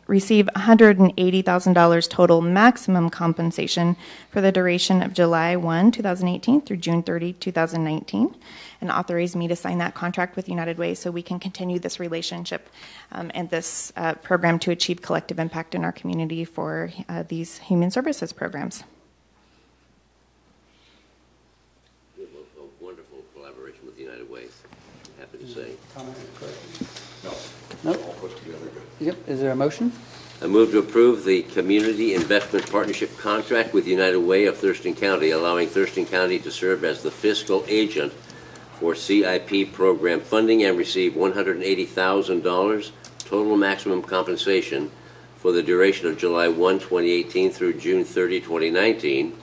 receive $180,000 total maximum compensation for the duration of July 1, 2018 through June 30, 2019, and authorize me to sign that contract with United Way so we can continue this relationship and this program to achieve collective impact in our community for these human services programs. A wonderful collaboration with United Way, happy to say. Nope. All put together good. Yep. Is there a motion? I move to approve the Community Investment Partnership contract with United Way of Thurston County, allowing Thurston County to serve as the fiscal agent for CIP program funding and receive $180,000 total maximum compensation for the duration of July 1, 2018 through June 30, 2019,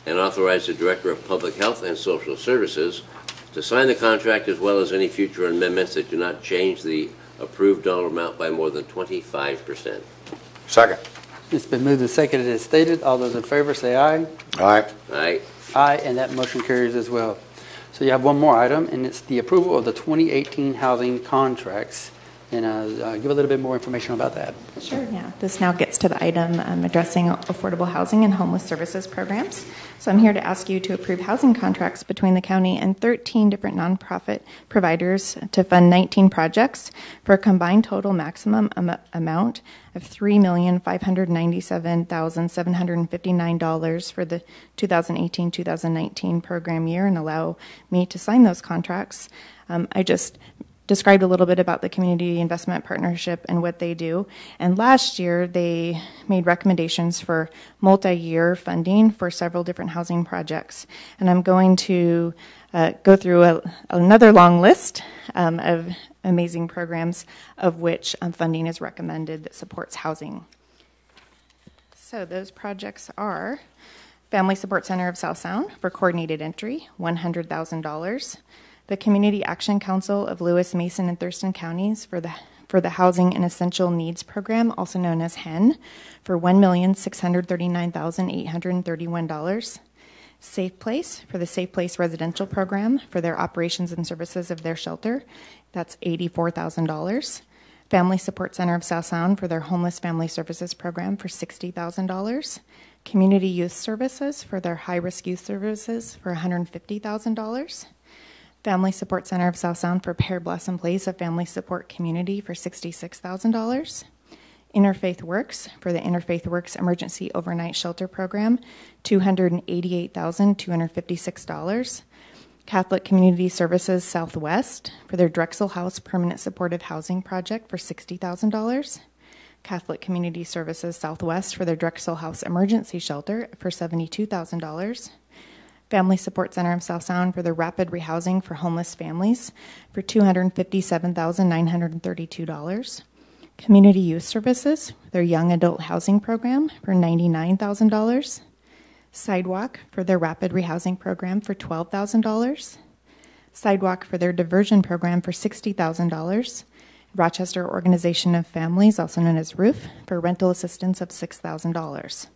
and authorize the Director of Public Health and Social Services to sign the contract as well as any future amendments that do not change the approved dollar amount by more than 25%. Second. It's been moved and seconded as stated. All those in favor say aye. Aye. Aye. Aye, and that motion carries as well. So you have one more item, and it's the approval of the 2018 housing contracts. And give a little bit more information about that. Sure, yeah. This now gets to the item addressing affordable housing and homeless services programs. So I'm here to ask you to approve housing contracts between the county and 13 different nonprofit providers to fund 19 projects for a combined total maximum amount of $3,597,759 for the 2018-2019 program year, and allow me to sign those contracts. I just described a little bit about the Community Investment Partnership and what they do. And last year, they made recommendations for multi-year funding for several different housing projects. And I'm going to go through another long list of amazing programs of which funding is recommended that supports housing. So those projects are Family Support Center of South Sound for coordinated entry, $100,000. The Community Action Council of Lewis, Mason, and Thurston counties for the Housing and Essential Needs Program, also known as HEN, for $1,639,831. Safe Place for the Safe Place Residential Program for their operations and services of their shelter, that's $84,000. Family Support Center of South Sound for their Homeless Family Services Program for $60,000. Community Youth Services for their High-Risk Youth Services for $150,000. Family Support Center of South Sound for Pear Blossom Place, a family support community, for $66,000. Interfaith Works for the Interfaith Works Emergency Overnight Shelter Program, $288,256. Catholic Community Services Southwest for their Drexel House Permanent Supportive Housing Project for $60,000. Catholic Community Services Southwest for their Drexel House Emergency Shelter for $72,000. Family Support Center of South Sound for the Rapid Rehousing for Homeless Families for $257,932. Community Youth Services for their Young Adult Housing Program for $99,000. Sidewalk for their Rapid Rehousing Program for $12,000. Sidewalk for their Diversion Program for $60,000. Rochester Organization of Families, also known as ROOF, for rental assistance of $6,000.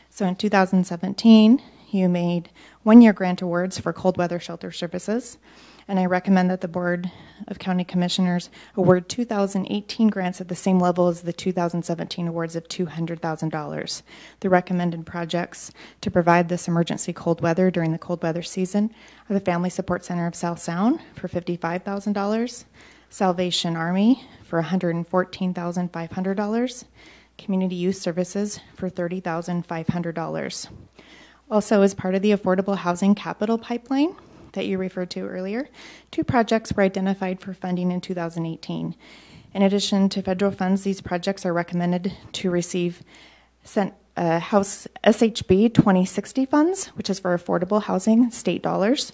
So in 2017, you made one-year grant awards for cold weather shelter services, and I recommend that the Board of County Commissioners award 2018 grants at the same level as the 2017 awards of $200,000. The recommended projects to provide this emergency cold weather during the cold weather season are the Family Support Center of South Sound for $55,000, Salvation Army for $114,500, Community Youth Services for $30,500. Also, as part of the Affordable Housing Capital Pipeline that you referred to earlier, 2 projects were identified for funding in 2018. In addition to federal funds, these projects are recommended to receive House SHB 2060 funds, which is for affordable housing, state dollars,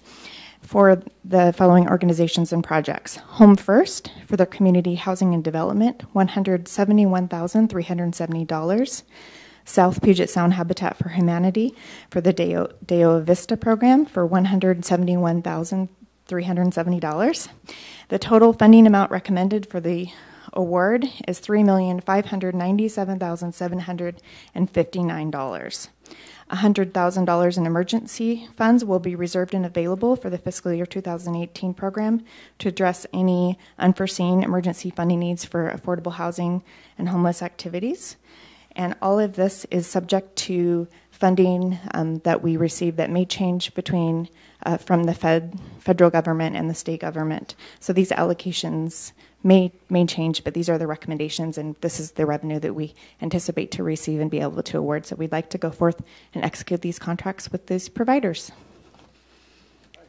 for the following organizations and projects. Home First for their community housing and development, $171,370. South Puget Sound Habitat for Humanity for the Deo Vista program for $171,370. The total funding amount recommended for the award is $3,597,759. $100,000 in emergency funds will be reserved and available for the fiscal year 2018 program to address any unforeseen emergency funding needs for affordable housing and homeless activities. And all of this is subject to funding that we receive that may change between from the federal government and the state government. So these allocations may change, but these are the recommendations, and this is the revenue that we anticipate to receive and be able to award. So we'd like to go forth and execute these contracts with these providers.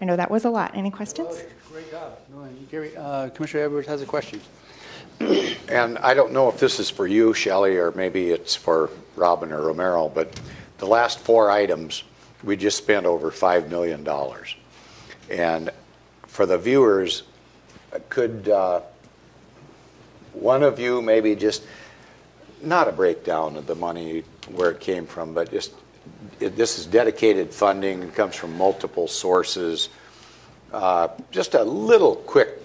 I know that was a lot. Any questions? Oh, great job. Gary, Commissioner Edwards has a question. And I don't know if this is for you, Shelley, or maybe it's for Robin or Romero, but the last 4 items, we just spent over $5 million. And for the viewers, could one of you maybe just, not a breakdown of the money, where it came from, but just, this is dedicated funding, it comes from multiple sources. Just a little quick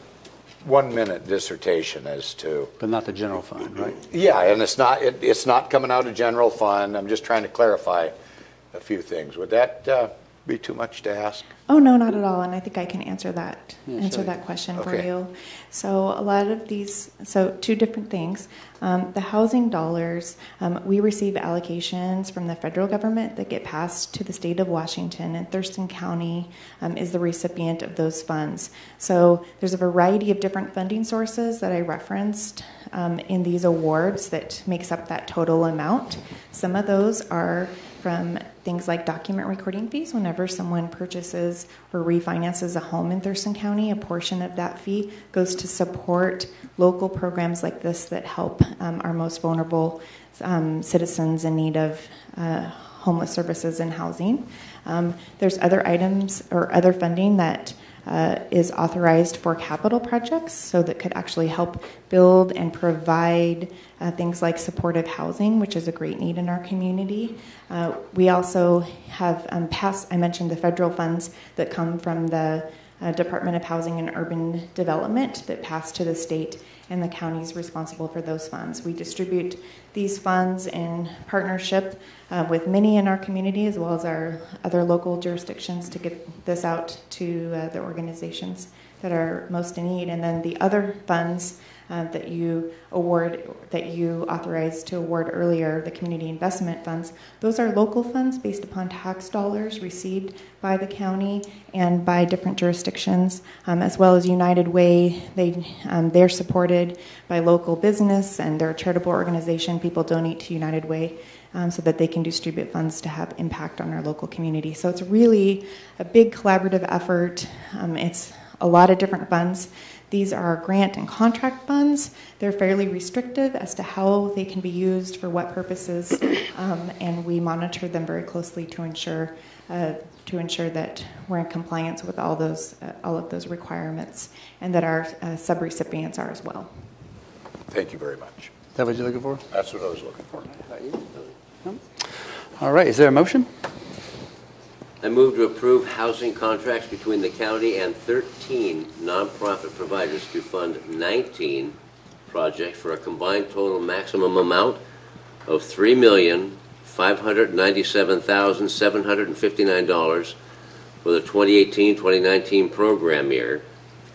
1-minute dissertation as to. But not the general fund, right? Yeah, and it's not coming out of general fund. I'm just trying to clarify a few things. Would that be too much to ask? Oh, no, not at all. And I think I can answer that question for Okay. you. So a lot of these, so 2 different things. The housing dollars, we receive allocations from the federal government that get passed to the state of Washington, and Thurston County is the recipient of those funds. So there's a variety of different funding sources that I referenced in these awards that makes up that total amount. Some of those are from things like document recording fees. Whenever someone purchases or refinances a home in Thurston County, a portion of that fee goes to support local programs like this that help our most vulnerable citizens in need of homeless services and housing. There's other items or other funding that is authorized for capital projects, so that could actually help build and provide things like supportive housing, which is a great need in our community. We also have I mentioned the federal funds that come from the Department of Housing and Urban Development that pass to the state, and the county is responsible for those funds. We distribute these funds in partnership with many in our community, as well as our other local jurisdictions, to get this out to the organizations that are most in need. And then the other funds that you authorized to award earlier, the community investment funds, those are local funds based upon tax dollars received by the county and by different jurisdictions, as well as United Way. They're supported by local business, and they're a charitable organization. People donate to United Way so that they can distribute funds to have impact on our local community. So it's really a big collaborative effort. It's a lot of different funds. These are grant and contract funds. They're fairly restrictive as to how they can be used for what purposes, and we monitor them very closely to ensure that we're in compliance with all of those requirements, and that our subrecipients are as well. Thank you very much. Is that what you're looking for? That's what I was looking for. All right, is there a motion? I move to approve housing contracts between the county and 13 nonprofit providers to fund 19 projects for a combined total maximum amount of $3,597,759 for the 2018-2019 program year,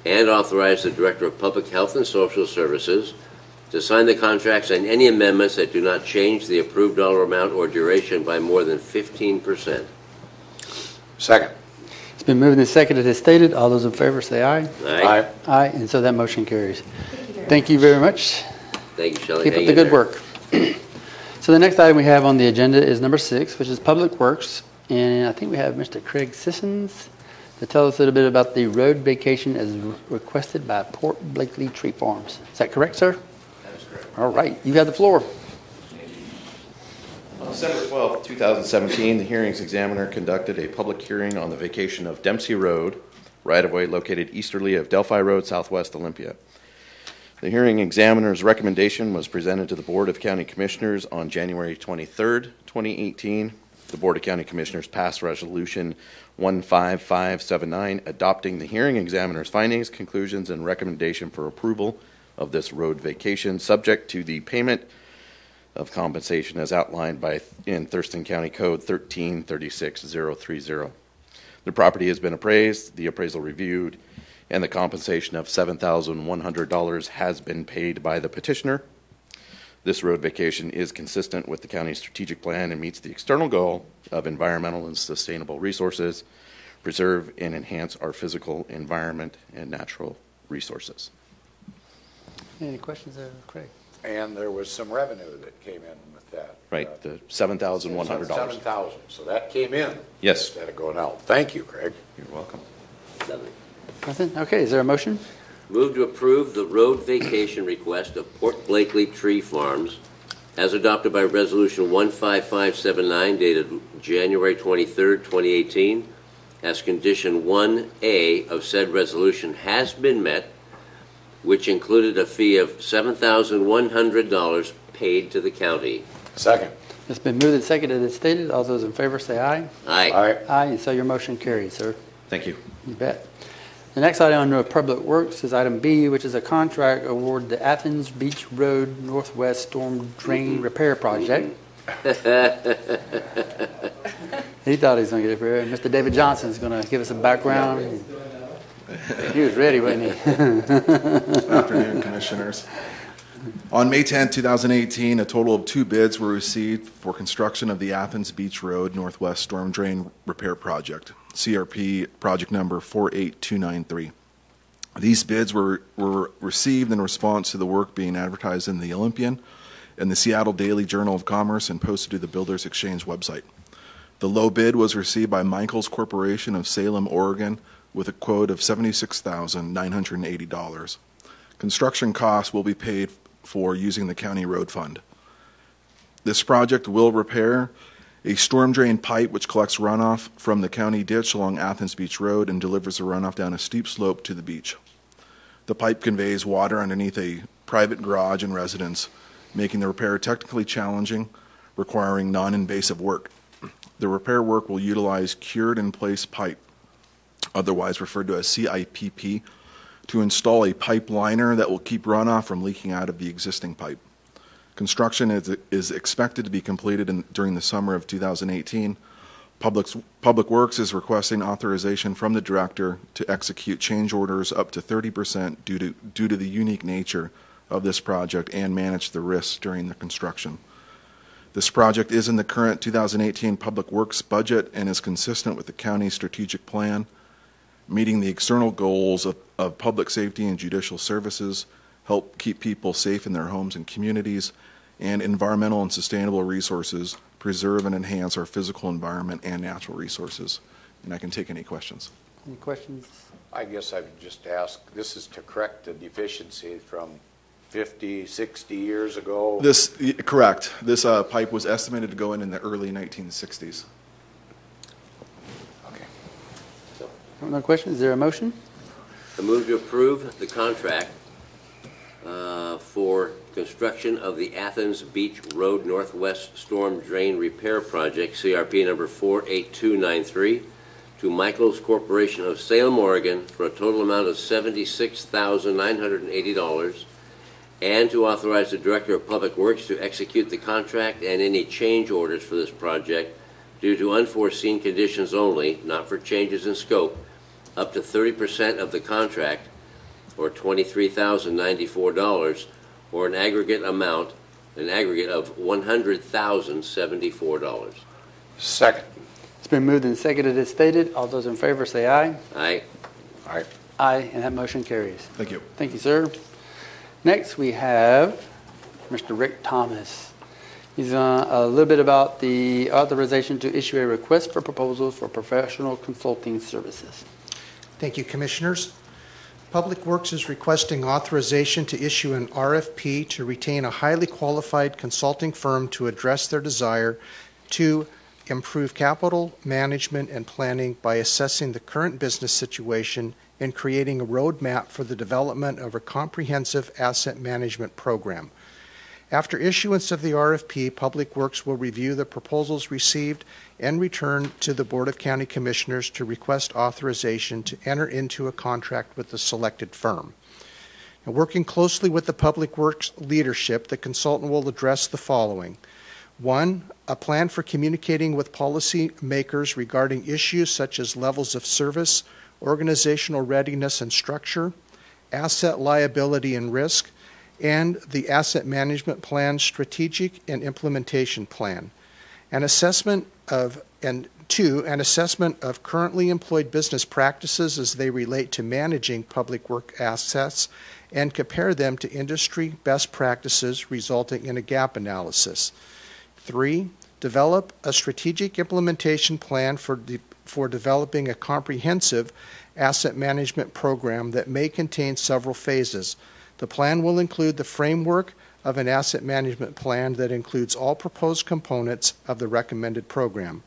and authorize the Director of Public Health and Social Services to sign the contracts and any amendments that do not change the approved dollar amount or duration by more than 15%. Second. It's been moved and seconded as stated. All those in favor say aye. Aye. Aye, and so that motion carries. Thank you very much. Thank you, Shelley. Keep up the good work. So the next item we have on the agenda is number 6, which is Public Works. And I think we have Mr. Craig Sissons to tell us a little bit about the road vacation as requested by Port Blakely Tree Farms. Is that correct, sir? That is correct. All right. You have the floor. On December 12, 2017, the hearings examiner conducted a public hearing on the vacation of Dempsey Road, right-of-way located easterly of Delphi Road, southwest Olympia. The hearing examiner's recommendation was presented to the Board of County Commissioners on January 23rd, 2018. The Board of County Commissioners passed Resolution 15579 adopting the hearing examiner's findings, conclusions, and recommendation for approval of this road vacation, subject to the payment of compensation as outlined in Thurston County Code 1336030. The property has been appraised, the appraisal reviewed, and the compensation of $7,100 has been paid by the petitioner. This road vacation is consistent with the county's strategic plan and meets the external goal of environmental and sustainable resources, preserve and enhance our physical environment and natural resources. Any questions there, Craig? And there was some revenue that came in with that. Right, the $7,100. $7,000. So that came in. Yes. Instead of going out. Thank you, Craig. You're welcome. Nothing? Okay, is there a motion? Move to approve the road vacation request of Port Blakely Tree Farms as adopted by Resolution 15579 dated January 23rd, 2018, as condition 1A of said resolution has been met, which included a fee of $7,100 paid to the county. Second. It's been moved and seconded as stated. All those in favor say aye. Aye. Aye. Aye, and so your motion carries, sir. Thank you. You bet. The next item under Public Works is item B, which is a contract award to Athens Beach Road Northwest Storm Drain Repair Project. He thought he was going to get it repaired. Mr. David Johnson is going to give us a background. He was ready, wasn't he? Good afternoon, Commissioners. On May 10, 2018, a total of 2 bids were received for construction of the Athens Beach Road Northwest Storm Drain Repair Project, CRP project number 48293. These bids were received in response to the work being advertised in the Olympian and the Seattle Daily Journal of Commerce and posted to the Builders Exchange website. The low bid was received by Michaels Corporation of Salem, Oregon, with a quote of $76,980. Construction costs will be paid for using the county road fund. This project will repair a storm drain pipe which collects runoff from the county ditch along Athens Beach Road and delivers the runoff down a steep slope to the beach. The pipe conveys water underneath a private garage and residence, making the repair technically challenging, requiring non-invasive work. The repair work will utilize cured-in-place pipe, otherwise referred to as CIPP, to install a pipe liner that will keep runoff from leaking out of the existing pipe. Construction is expected to be completed during the summer of 2018. Public Works is requesting authorization from the director to execute change orders up to 30% due to the unique nature of this project and manage the risks during the construction. This project is in the current 2018 Public Works budget and is consistent with the county's strategic plan, meeting the external goals of public safety and judicial services, help keep people safe in their homes and communities, and environmental and sustainable resources, preserve and enhance our physical environment and natural resources. And I can take any questions. Any questions? I guess I would just ask, this is to correct the deficiency from 50, 60 years ago? Correct. This pipe was estimated to go in the early 1960s. Okay. No questions? Is there a motion? I move to approve the contract for construction of the Athens Beach Road Northwest Storm Drain Repair Project, CRP number 48293, to Michaels Corporation of Salem, Oregon, for a total amount of $76,980, and to authorize the Director of Public Works to execute the contract and any change orders for this project due to unforeseen conditions only, not for changes in scope, up to 30% of the contract, or $23,094, or an aggregate of $100,074. Second. It's been moved and seconded as stated. All those in favor say aye. Aye. Aye. Aye, and that motion carries. Thank you. Thank you, sir. Next, we have Mr. Rick Thomas. He's a little bit about the authorization to issue a request for proposals for professional consulting services. Thank you, Commissioners. Public Works is requesting authorization to issue an RFP to retain a highly qualified consulting firm to address their desire to improve capital management and planning by assessing the current business situation and creating a roadmap for the development of a comprehensive asset management program. After issuance of the RFP, Public Works will review the proposals received and return to the Board of County Commissioners to request authorization to enter into a contract with the selected firm. Now, working closely with the Public Works leadership, the consultant will address the following. 1, a plan for communicating with policymakers regarding issues such as levels of service, organizational readiness and structure, asset liability and risk, and the asset management plan strategic and implementation plan. An assessment of, and 2, an assessment of currently employed business practices as they relate to managing public work assets and compare them to industry best practices, resulting in a gap analysis. 3, develop a strategic implementation plan for developing a comprehensive asset management program that may contain several phases. The plan will include the framework of an asset management plan that includes all proposed components of the recommended program.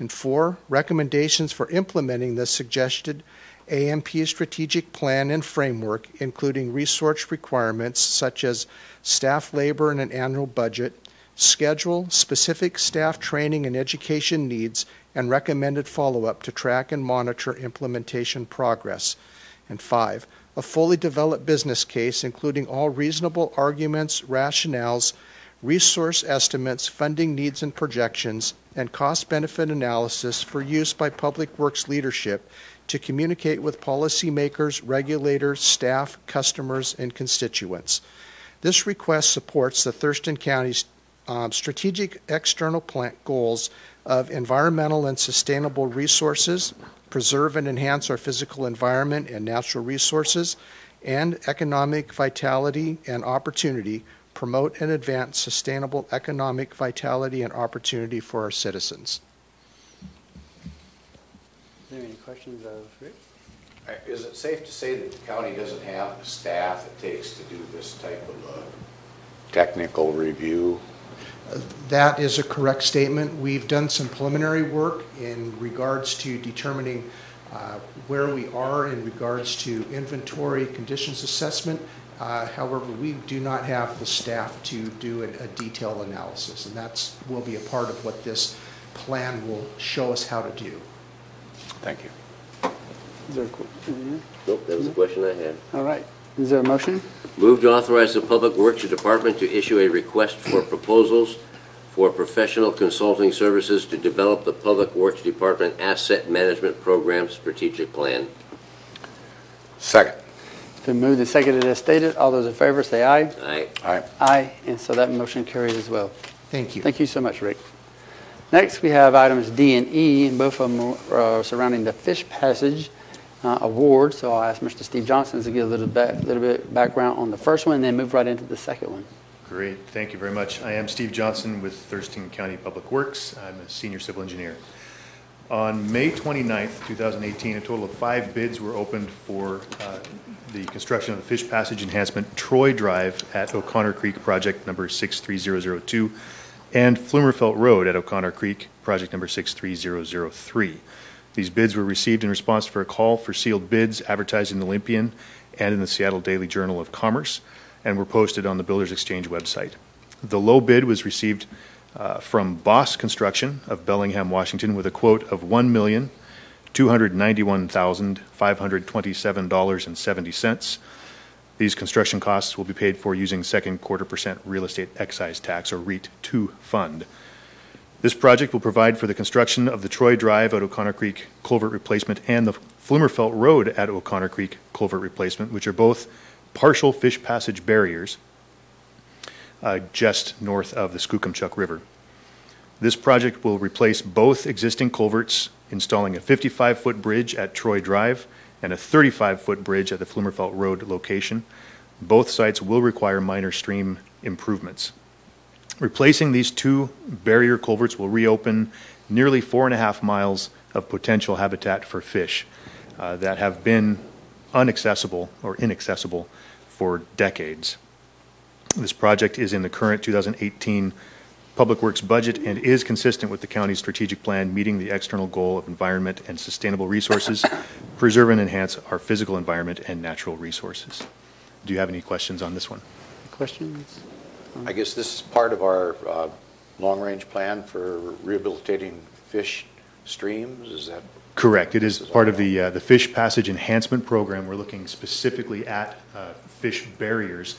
And 4, recommendations for implementing the suggested AMP strategic plan and framework, including resource requirements such as staff labor and an annual budget, schedule, specific staff training and education needs, and recommended follow-up to track and monitor implementation progress. And 5, a fully developed business case, including all reasonable arguments, rationales, resource estimates, funding needs and projections, and cost-benefit analysis for use by Public Works leadership to communicate with policymakers, regulators, staff, customers, and constituents. This request supports the Thurston County's strategic external plant goals of environmental and sustainable resources, preserve and enhance our physical environment and natural resources, and economic vitality and opportunity, promote and advance sustainable economic vitality and opportunity for our citizens. Are there any questions of Rick? Is it safe to say that the county doesn't have the staff it takes to do this type of technical review? That is a correct statement. We've done some preliminary work in regards to determining where we are in regards to inventory conditions assessment. However, we do not have the staff to do a detailed analysis, and that will be a part of what this plan will show us how to do. Thank you. Is there a question? Nope, that was the question I had. All right. Is there a motion? Move to authorize the Public Works Department to issue a request for proposals for professional consulting services to develop the Public Works Department Asset Management Program Strategic Plan. Second. It's been moved and seconded as stated. All those in favor say aye. Aye. Aye. Aye. And so that motion carries as well. Thank you. Thank you so much, Rick. Next, we have items D and E, and both of them are surrounding the Fish Passage award. So I'll ask Mr. Steve Johnson to give a little bit background on the first one, and then move right into the second one. Great. Thank you very much. I am Steve Johnson with Thurston County Public Works. I'm a senior civil engineer. On May 29th, 2018, a total of 5 bids were opened for the construction of the Fish Passage Enhancement Troy Drive at O'Connor Creek, project number 63002, and Flumerfelt Road at O'Connor Creek, project number 63003. These bids were received in response for a call for sealed bids advertised in the Olympian and in the Seattle Daily Journal of Commerce, and were posted on the Builders Exchange website. The low bid was received from Boss Construction of Bellingham, Washington, with a quote of $1,291,527.70. These construction costs will be paid for using second quarter % real estate excise tax, or REIT 2 fund. This project will provide for the construction of the Troy Drive at O'Connor Creek culvert replacement and the Flumerfelt Road at O'Connor Creek culvert replacement, which are both partial fish passage barriers just north of the Skookumchuck River. This project will replace both existing culverts, installing a 55-foot bridge at Troy Drive and a 35-foot bridge at the Flumerfelt Road location. Both sites will require minor stream improvements. Replacing these 2 barrier culverts will reopen nearly 4.5 miles of potential habitat for fish that have been inaccessible for decades. This project is in the current 2018 Public Works budget and is consistent with the county's strategic plan, meeting the external goal of environment and sustainable resources, preserve and enhance our physical environment and natural resources. Do you have any questions on this one? Questions? I guess this is part of our long-range plan for rehabilitating fish streams. Is that correct? It is part of the Fish Passage Enhancement Program. We're looking specifically at fish barriers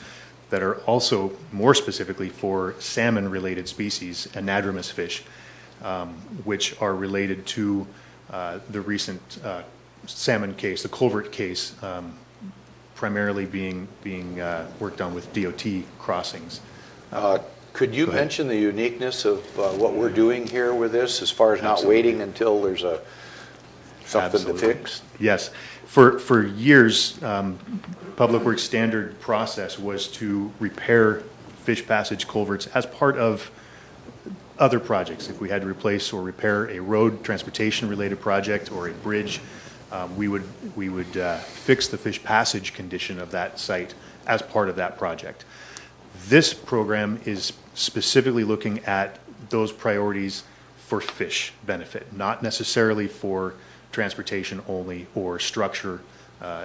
that are also more specifically for salmon-related species, anadromous fish, which are related to the recent salmon case, the culvert case, primarily being worked on with DOT crossings. Could you mention the uniqueness of what we're doing here with this, as far as not waiting until there's something to fix? Yes. For years, Public Works standard process was to repair fish passage culverts as part of other projects. If we had to replace or repair a road transportation related project or a bridge, we would fix the fish passage condition of that site as part of that project. This program is specifically looking at those priorities for fish benefit, not necessarily for transportation only or structure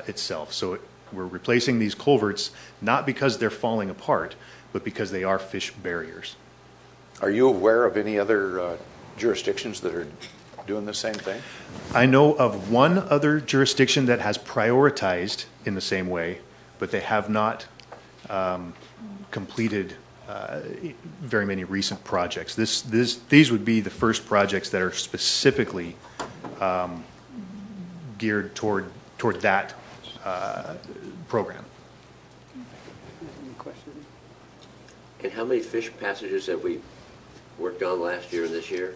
itself. So we're replacing these culverts not because they're falling apart, but because they are fish barriers. Are you aware of any other jurisdictions that are doing the same thing? I know of one other jurisdiction that has prioritized in the same way, but they have not completed very many recent projects. These would be the first projects that are specifically geared toward that program. Any questions? And how many fish passages have we worked on last year and this year?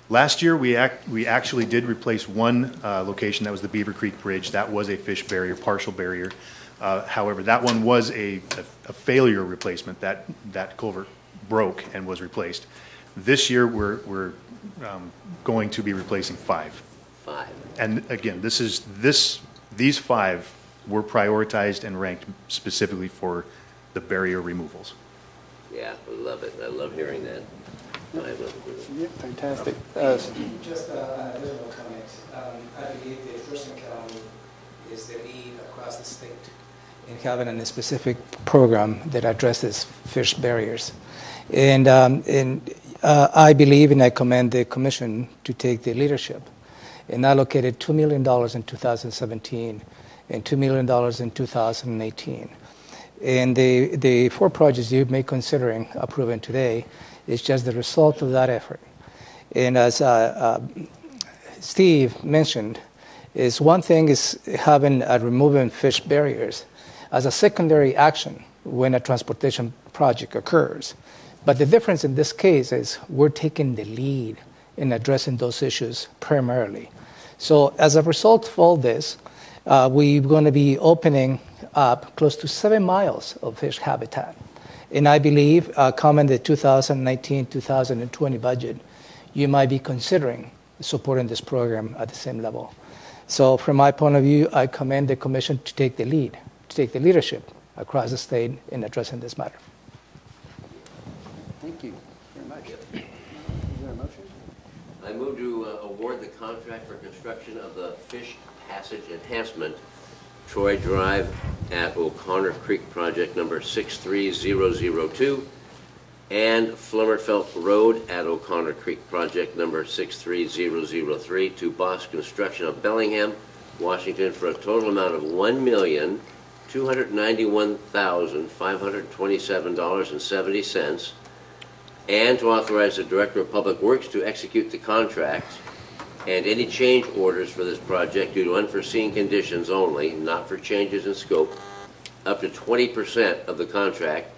Last year, we actually did replace one location. That was the Beaver Creek Bridge. That was a fish barrier, partial barrier. However, that one was a failure replacement. That culvert broke and was replaced. This year, we're going to be replacing 5. 5. And again, these 5 were prioritized and ranked specifically for the barrier removals. Yeah, I love it. I love hearing that. Yeah, fantastic. Just an additional comment. I believe that Thurston County is the lead across the state in having a specific program that addresses fish barriers. And I believe and I commend the Commission to take the leadership and allocated $2 million in 2017 and $2 million in 2018. And the 4 projects you may considering approving today is just the result of that effort. And as Steve mentioned, is one thing is having removing fish barriers as a secondary action when a transportation project occurs. But the difference in this case is we're taking the lead in addressing those issues primarily. So as a result of all this, we're going to be opening up close to 7 miles of fish habitat. And I believe, coming the 2019-2020 budget, you might be considering supporting this program at the same level. So from my point of view, I commend the Commission to take the lead, to take the leadership across the state in addressing this matter. Thank you very much. Is there a motion? I move to award the contract for construction of the Fish Passage Enhancement, Troy Drive at O'Connor Creek Project number 63002, and Flummerfelt Road at O'Connor Creek Project number 63003 to Boss Construction of Bellingham, Washington, for a total amount of $1,291,527.70, and to authorize the Director of Public Works to execute the contract and any change orders for this project due to unforeseen conditions only, not for changes in scope, up to 20% of the contract,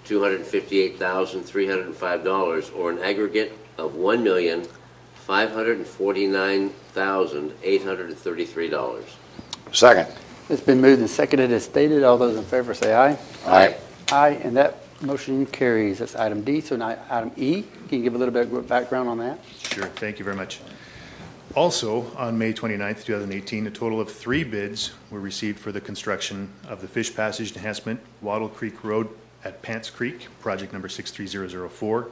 $258,305, or an aggregate of $1,549,833. Second. It's been moved and seconded as stated. All those in favor say aye. Aye. Aye, and that motion carries. That's item D. So now item E. Can you give a little bit of background on that? Sure. Thank you very much. Also, on May 29th, 2018, a total of 3 bids were received for the construction of the Fish Passage Enhancement, Wattle Creek Road at Pants Creek, project number 63004,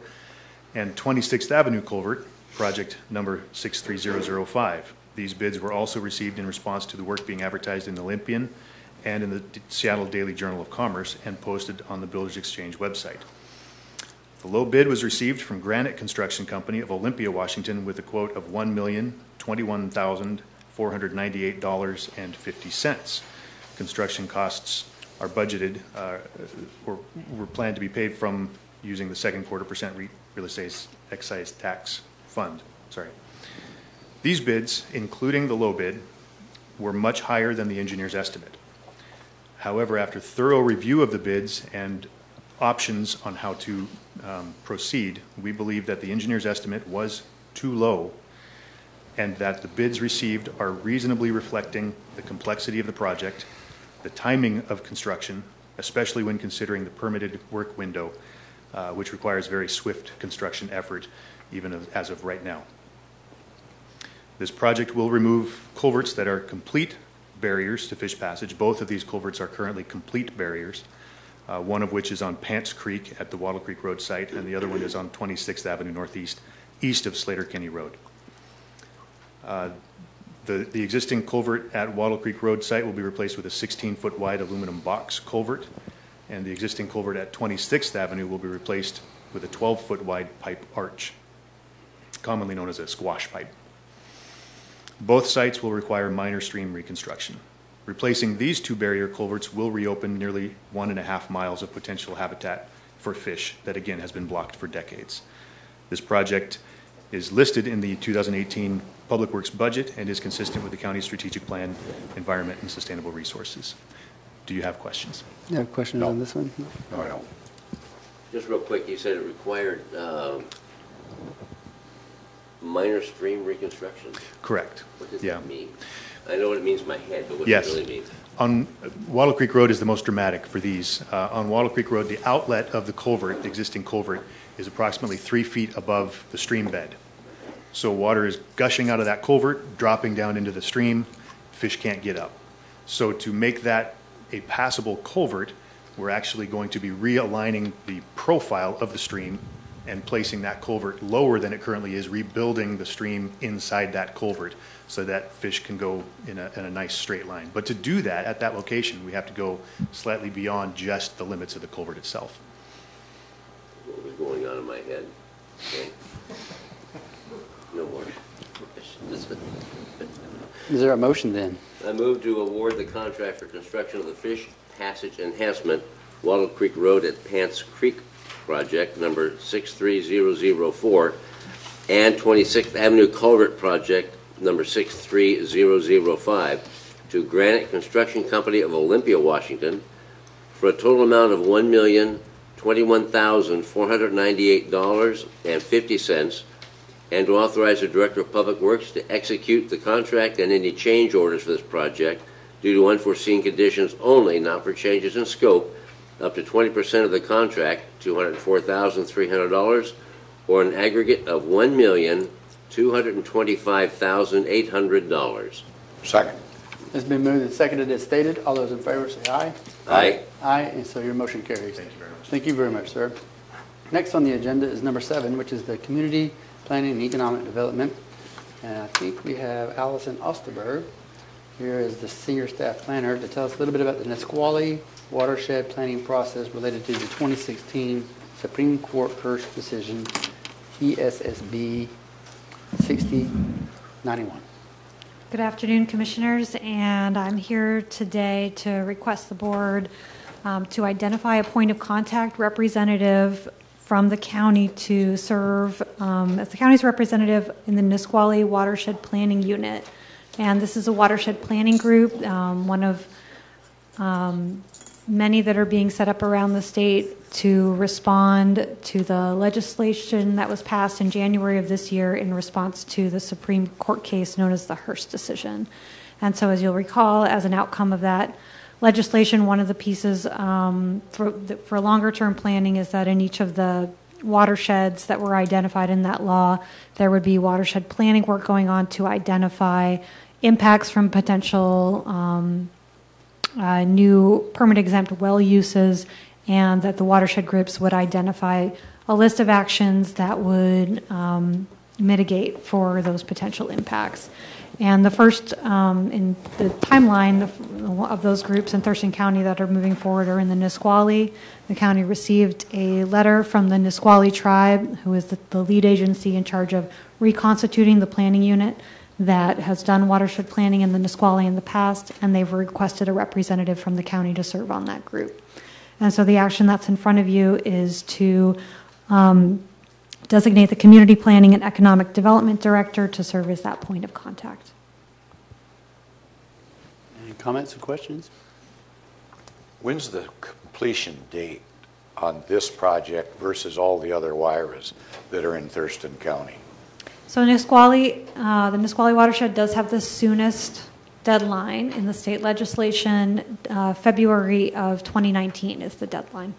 and 26th Avenue Culvert, project number 63005. These bids were also received in response to the work being advertised in the Olympian and in the Seattle Daily Journal of Commerce and posted on the Builders Exchange website. The low bid was received from Granite Construction Company of Olympia, Washington, with a quote of $1,021,498.50. Construction costs are budgeted or were planned to be paid from using the second quarter % real estate excise tax fund. These bids, including the low bid, were much higher than the engineer's estimate. However, after thorough review of the bids and options on how to proceed, we believe that the engineer's estimate was too low and that the bids received are reasonably reflecting the complexity of the project, the timing of construction, especially when considering the permitted work window, which requires very swift construction effort, even as of right now. This project will remove culverts that are complete barriers to fish passage. Both of these culverts are currently complete barriers, one of which is on Pants Creek at the Wattle Creek Road site, and the other one is on 26th Avenue Northeast, east of Slater Kenny Road. The existing culvert at Wattle Creek Road site will be replaced with a 16-foot wide aluminum box culvert, and the existing culvert at 26th Avenue will be replaced with a 12-foot wide pipe arch, commonly known as a squash pipe. Both sites will require minor stream reconstruction. Replacing these two barrier culverts will reopen nearly 1.5 miles of potential habitat for fish that, again, has been blocked for decades. This project is listed in the 2018 Public Works budget and is consistent with the county's strategic plan, environment, and sustainable resources. Do you have questions? You have questions on this one? No, I don't. Just real quick, you said it required minor stream reconstruction? Correct. What does that mean? I know what it means in my head, but what Yes. does it really mean? On Wattle Creek Road is the most dramatic for these. On Wattle Creek Road, the outlet of the culvert, the existing culvert, is approximately 3 feet above the stream bed. So water is gushing out of that culvert, dropping down into the stream. Fish can't get up. So to make that a passable culvert, we're actually going to be realigning the profile of the stream and placing that culvert lower than it currently is, rebuilding the stream inside that culvert so that fish can go in a nice straight line. But to do that at that location, we have to go slightly beyond just the limits of the culvert itself. What was going on in my head? Okay. No more. Is there a motion then? I move to award the contract for construction of the fish passage enhancement, Wattle Creek Road at Pants Creek project number 63004 and 26th Avenue Culvert project number 63005 to Granite Construction Company of Olympia, Washington for a total amount of $1,021,498.50 and to authorize the Director of Public Works to execute the contract and any change orders for this project due to unforeseen conditions only, not for changes in scope, up to 20% of the contract, $204,300, or an aggregate of $1,225,800. Second. It's been moved and seconded as stated. All those in favor say aye. Aye. Aye, and so your motion carries. Thank you very much. Thank you very much, sir. Next on the agenda is number 7, which is the Community Planning and Economic Development. And I think we have Allison Osterberg here as the Senior Staff Planner to tell us a little bit about the Nisqually watershed planning process related to the 2016 Supreme Court Hearst decision, ESSB 6091. Good afternoon, Commissioners, and I'm here today to request the board to identify a point of contact representative from the county to serve as the county's representative in the Nisqually Watershed Planning Unit. And this is a watershed planning group, one of many that are being set up around the state to respond to the legislation that was passed in January of this year in response to the Supreme Court case known as the Hearst decision. And so as you'll recall, as an outcome of that legislation, one of the pieces for longer term planning is that in each of the watersheds that were identified in that law, there would be watershed planning work going on to identify impacts from potential new permit exempt well uses, and that the watershed groups would identify a list of actions that would mitigate for those potential impacts. And the first in the timeline of those groups in Thurston County that are moving forward are in the Nisqually. The county received a letter from the Nisqually tribe, who is the lead agency in charge of reconstituting the planning unit that has done watershed planning in the Nisqually in the past, and they've requested a representative from the county to serve on that group. And so the action that's in front of you is to designate the Community Planning and Economic Development Director to serve as that point of contact. Any comments or questions? When's the completion date on this project versus all the other WIRAs that are in Thurston County? So Nisqually, the Nisqually watershed does have the soonest deadline in the state legislation. February of 2019 is the deadline.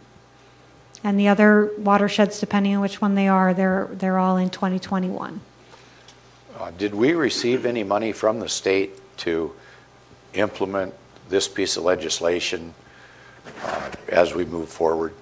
And the other watersheds, depending on which one they are, they're all in 2021. Did we receive any money from the state to implement this piece of legislation as we move forward?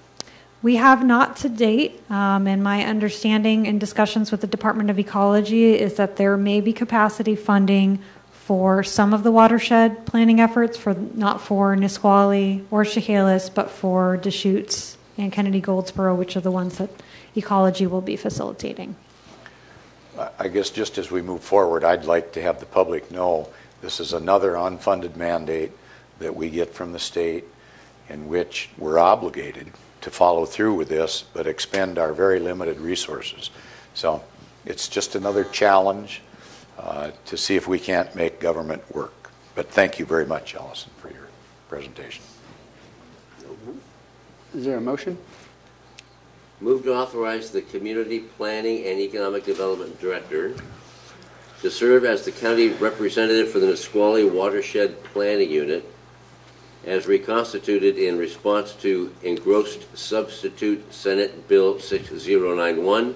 We have not to date, and my understanding in discussions with the Department of Ecology is that there may be capacity funding for some of the watershed planning efforts, not for Nisqually or Chehalis, but for Deschutes and Kennedy Goldsboro, which are the ones that Ecology will be facilitating. I guess just as we move forward, I'd like to have the public know this is another unfunded mandate that we get from the state in which we're obligated to follow through with this, but expend our very limited resources. So it's just another challenge to see if we can't make government work. But thank you very much, Allison, for your presentation. Is there a motion? Move to authorize the Community Planning and Economic Development Director to serve as the county representative for the Nisqually Watershed Planning Unit as reconstituted in response to engrossed substitute Senate Bill 6091,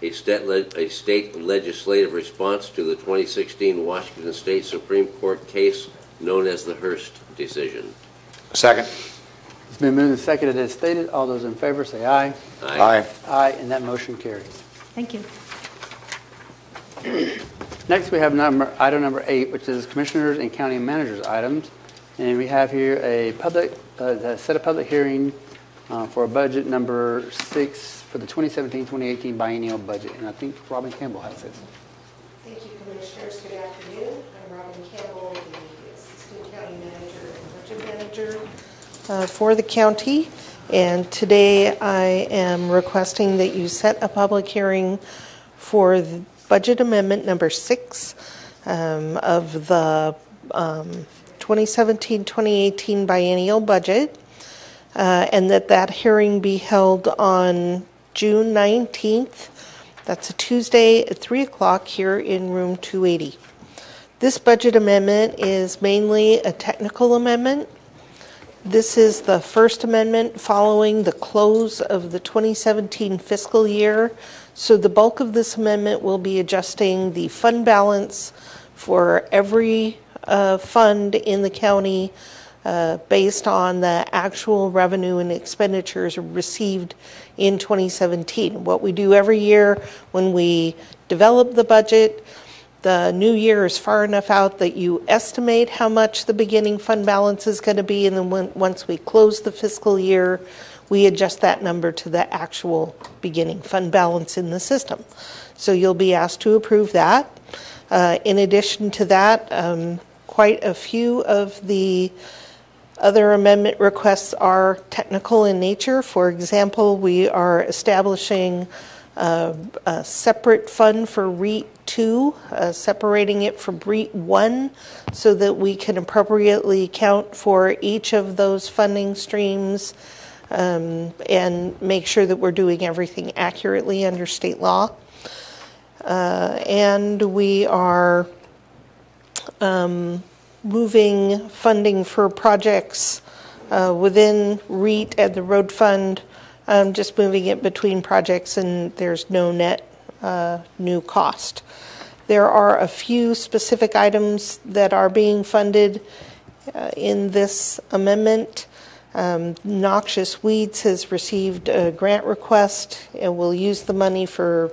a state legislative response to the 2016 Washington State Supreme Court case known as the Hearst decision. Second. It's been moved and seconded as stated. All those in favor say aye. Aye. Aye. Aye, and that motion carries. Thank you. Next, we have item number 8, which is Commissioners and County Managers items. And we have here a set of public hearing for budget number 6 for the 2017-2018 biennial budget. And I think Robin Campbell has this. Thank you, Commissioners. Good afternoon. I'm Robin Campbell, the Assistant County Manager and Budget Manager for the county. And today I am requesting that you set a public hearing for the budget amendment number 6 of the 2017-2018 biennial budget, and that hearing be held on June 19th. That's a Tuesday at 3 o'clock here in room 280. This budget amendment is mainly a technical amendment. This is the first amendment following the close of the 2017 fiscal year. So the bulk of this amendment will be adjusting the fund balance for every fund in the county based on the actual revenue and expenditures received in 2017. What we do every year when we develop the budget, the new year is far enough out that you estimate how much the beginning fund balance is going to be, and then once we close the fiscal year, we adjust that number to the actual beginning fund balance in the system. So you'll be asked to approve that. In addition to that, quite a few of the other amendment requests are technical in nature. For example, we are establishing a separate fund for REIT 2, separating it from REIT 1 so that we can appropriately account for each of those funding streams and make sure that we're doing everything accurately under state law. And we are moving funding for projects within REIT and the road fund, just moving it between projects, and there's no net new cost. There are a few specific items that are being funded in this amendment. Noxious Weeds has received a grant request and will use the money for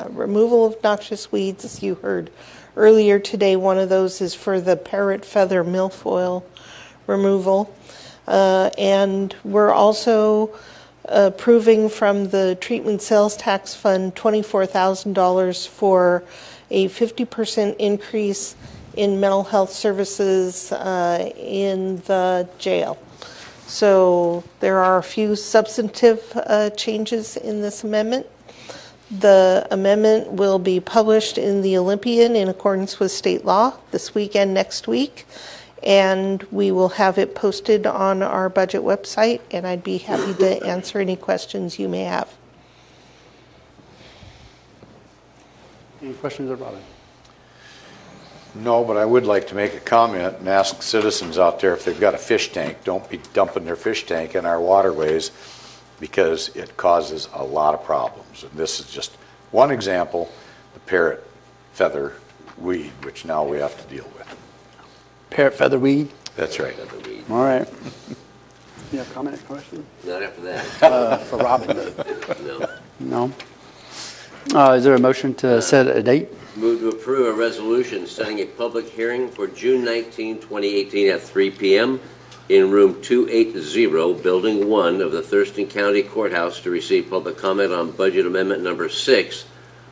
removal of noxious weeds. As you heard earlier today, one of those is for the parrot feather milfoil removal. And we're also approving from the Treatment Sales Tax Fund $24,000 for a 50% increase in mental health services in the jail. So there are a few substantive changes in this amendment. The amendment will be published in the Olympian in accordance with state law this week and next week, and we will have it posted on our budget website, and I'd be happy to answer any questions you may have. Any questions of Robin? No, but I would like to make a comment and ask citizens out there if they've got a fish tank, don't be dumping their fish tank in our waterways, because it causes a lot of problems. And this is just one example, the parrot feather weed, which now we have to deal with. Parrot feather weed? That's right. All right. You have a comment or question? Not after that. For Robin? No. No? Is there a motion to set a date? Move to approve a resolution setting a public hearing for June 19, 2018 at 3 p.m. in room 280, Building 1 of the Thurston County Courthouse to receive public comment on budget amendment number 6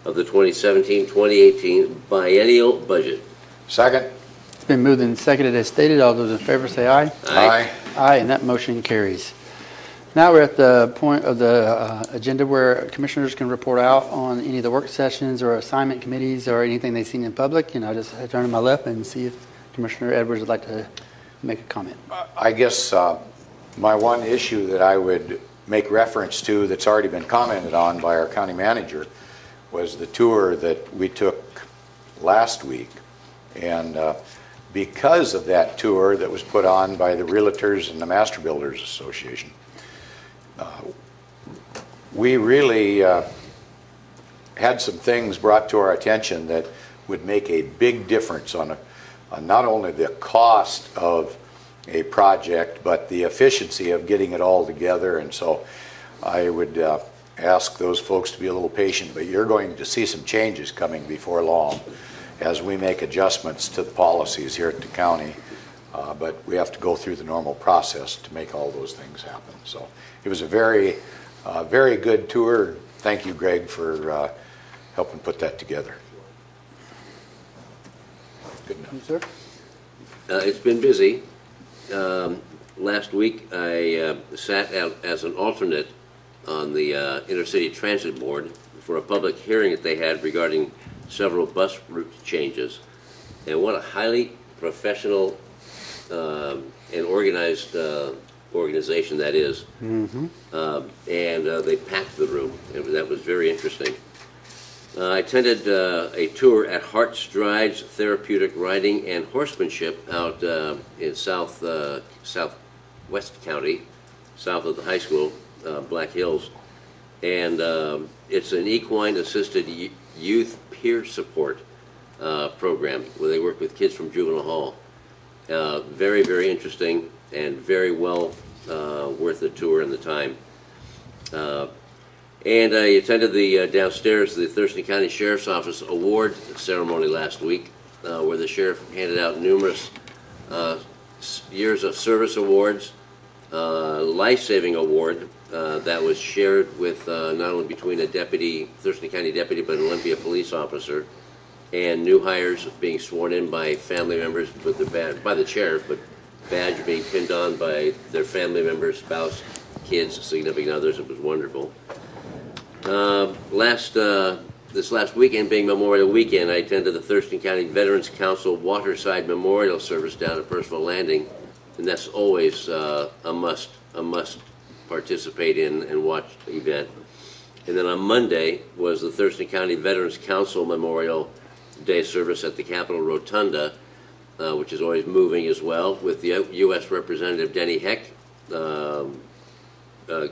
of the 2017-2018 biennial budget. Second. It's been moved and seconded as stated. All those in favor say aye. Aye. Aye, and that motion carries. Now we're at the point of the agenda where commissioners can report out on any of the work sessions or assignment committees or anything they've seen in public. And I'll just turn to my left and see if Commissioner Edwards would like to make a comment. I guess my one issue that I would make reference to that's already been commented on by our county manager was the tour that we took last week. And because of that tour that was put on by the Realtors and the Master Builders Association, we really had some things brought to our attention that would make a big difference on not only the cost of a project, but the efficiency of getting it all together. And so I would ask those folks to be a little patient, but you're going to see some changes coming before long as we make adjustments to the policies here at the county. But we have to go through the normal process to make all those things happen. So it was a very good tour. Thank you, Greg, for helping put that together. Good enough. Sir? It's been busy. Last week I sat out as an alternate on the Intercity Transit Board for a public hearing that they had regarding several bus route changes. And what a highly professional and organized organization that is. Mm-hmm. And they packed the room. That was very interesting. I attended a tour at Heart Strides Therapeutic Riding and Horsemanship out in southwest county, south of the high school, Black Hills. And it's an equine-assisted youth peer support program where they work with kids from juvenile hall. Very, very interesting and very well worth the tour and the time. And I attended the downstairs the Thurston County Sheriff's Office award ceremony last week, where the sheriff handed out numerous years of service awards, life-saving award that was shared with not only between a deputy, Thurston County deputy, but an Olympia police officer, and new hires being sworn in by family members with by the sheriff, but badge being pinned on by their family members, spouse, kids, significant others. It was wonderful. This last weekend, being Memorial Weekend, I attended the Thurston County Veterans Council Waterside Memorial Service down at Percival Landing, and that's always a must participate in and watch event. And then on Monday was the Thurston County Veterans Council Memorial Day service at the Capitol Rotunda, which is always moving as well, with the U.S. Representative Denny Heck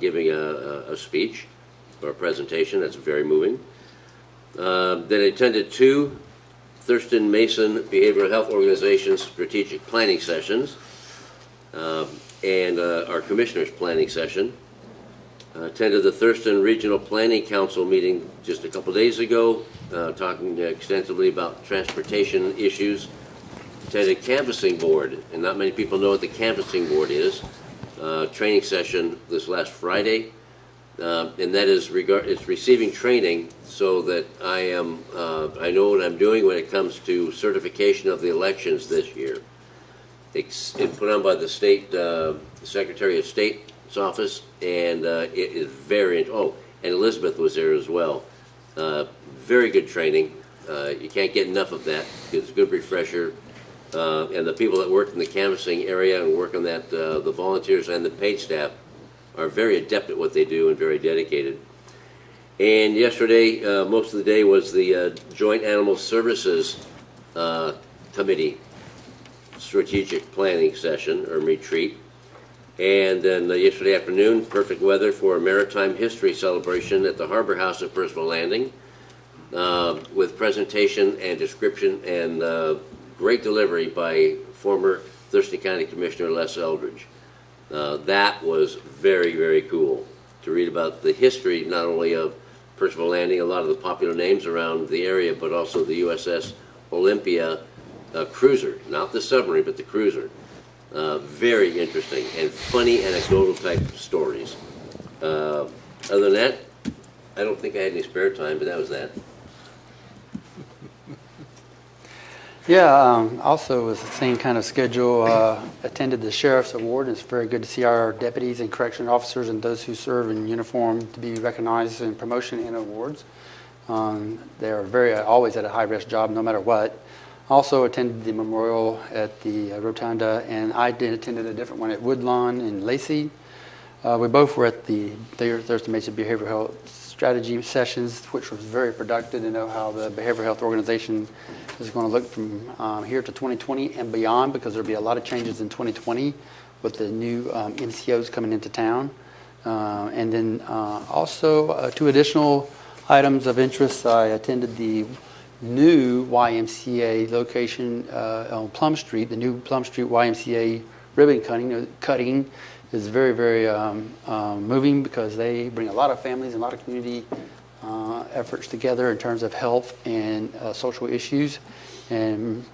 giving a speech or a presentation. That's very moving. Then I attended two Thurston Mason Behavioral Health Organization strategic planning sessions. and our commissioners planning session. Attended the Thurston Regional Planning Council meeting just a couple days ago, talking extensively about transportation issues. Attended canvassing board, and not many people know what the canvassing board is. Training session this last Friday, and that is it's receiving training so that I know what I'm doing when it comes to certification of the elections this year. It's put on by the state Secretary of State's office, and it is very. Oh, and Elizabeth was there as well. Very good training. You can't get enough of that. It's a good refresher. And the people that work in the canvassing area and work on that, the volunteers and the paid staff, are very adept at what they do and very dedicated. And yesterday, most of the day was the Joint Animal Services Committee strategic planning session or retreat. And then yesterday afternoon, perfect weather for a maritime history celebration at the Harbor House at Percival Landing, with presentation and description and great delivery by former Thurston County Commissioner Les Eldridge. That was very, very cool to read about the history not only of Percival Landing, a lot of the popular names around the area, but also the USS Olympia cruiser, not the submarine, but the cruiser. Very interesting and funny anecdotal type stories. Other than that, I don't think I had any spare time, but that was that. Yeah, also was the same kind of schedule. Attended the Sheriff's Award. It's very good to see our deputies and correction officers and those who serve in uniform to be recognized in promotion and awards. They are always at a high-risk job no matter what. Also attended the memorial at the Rotunda, and I attended a different one at Woodlawn in Lacey. We both were at the Thurston Mesa Behavioral Health Strategy sessions, which was very productive to know how the behavioral health organization is going to look from here to 2020 and beyond, because there'll be a lot of changes in 2020 with the new NCOs coming into town. And then also two additional items of interest. I attended the new YMCA location on Plum Street. The new Plum Street YMCA ribbon cutting is very, very moving, because they bring a lot of families and a lot of community efforts together in terms of health and social issues. And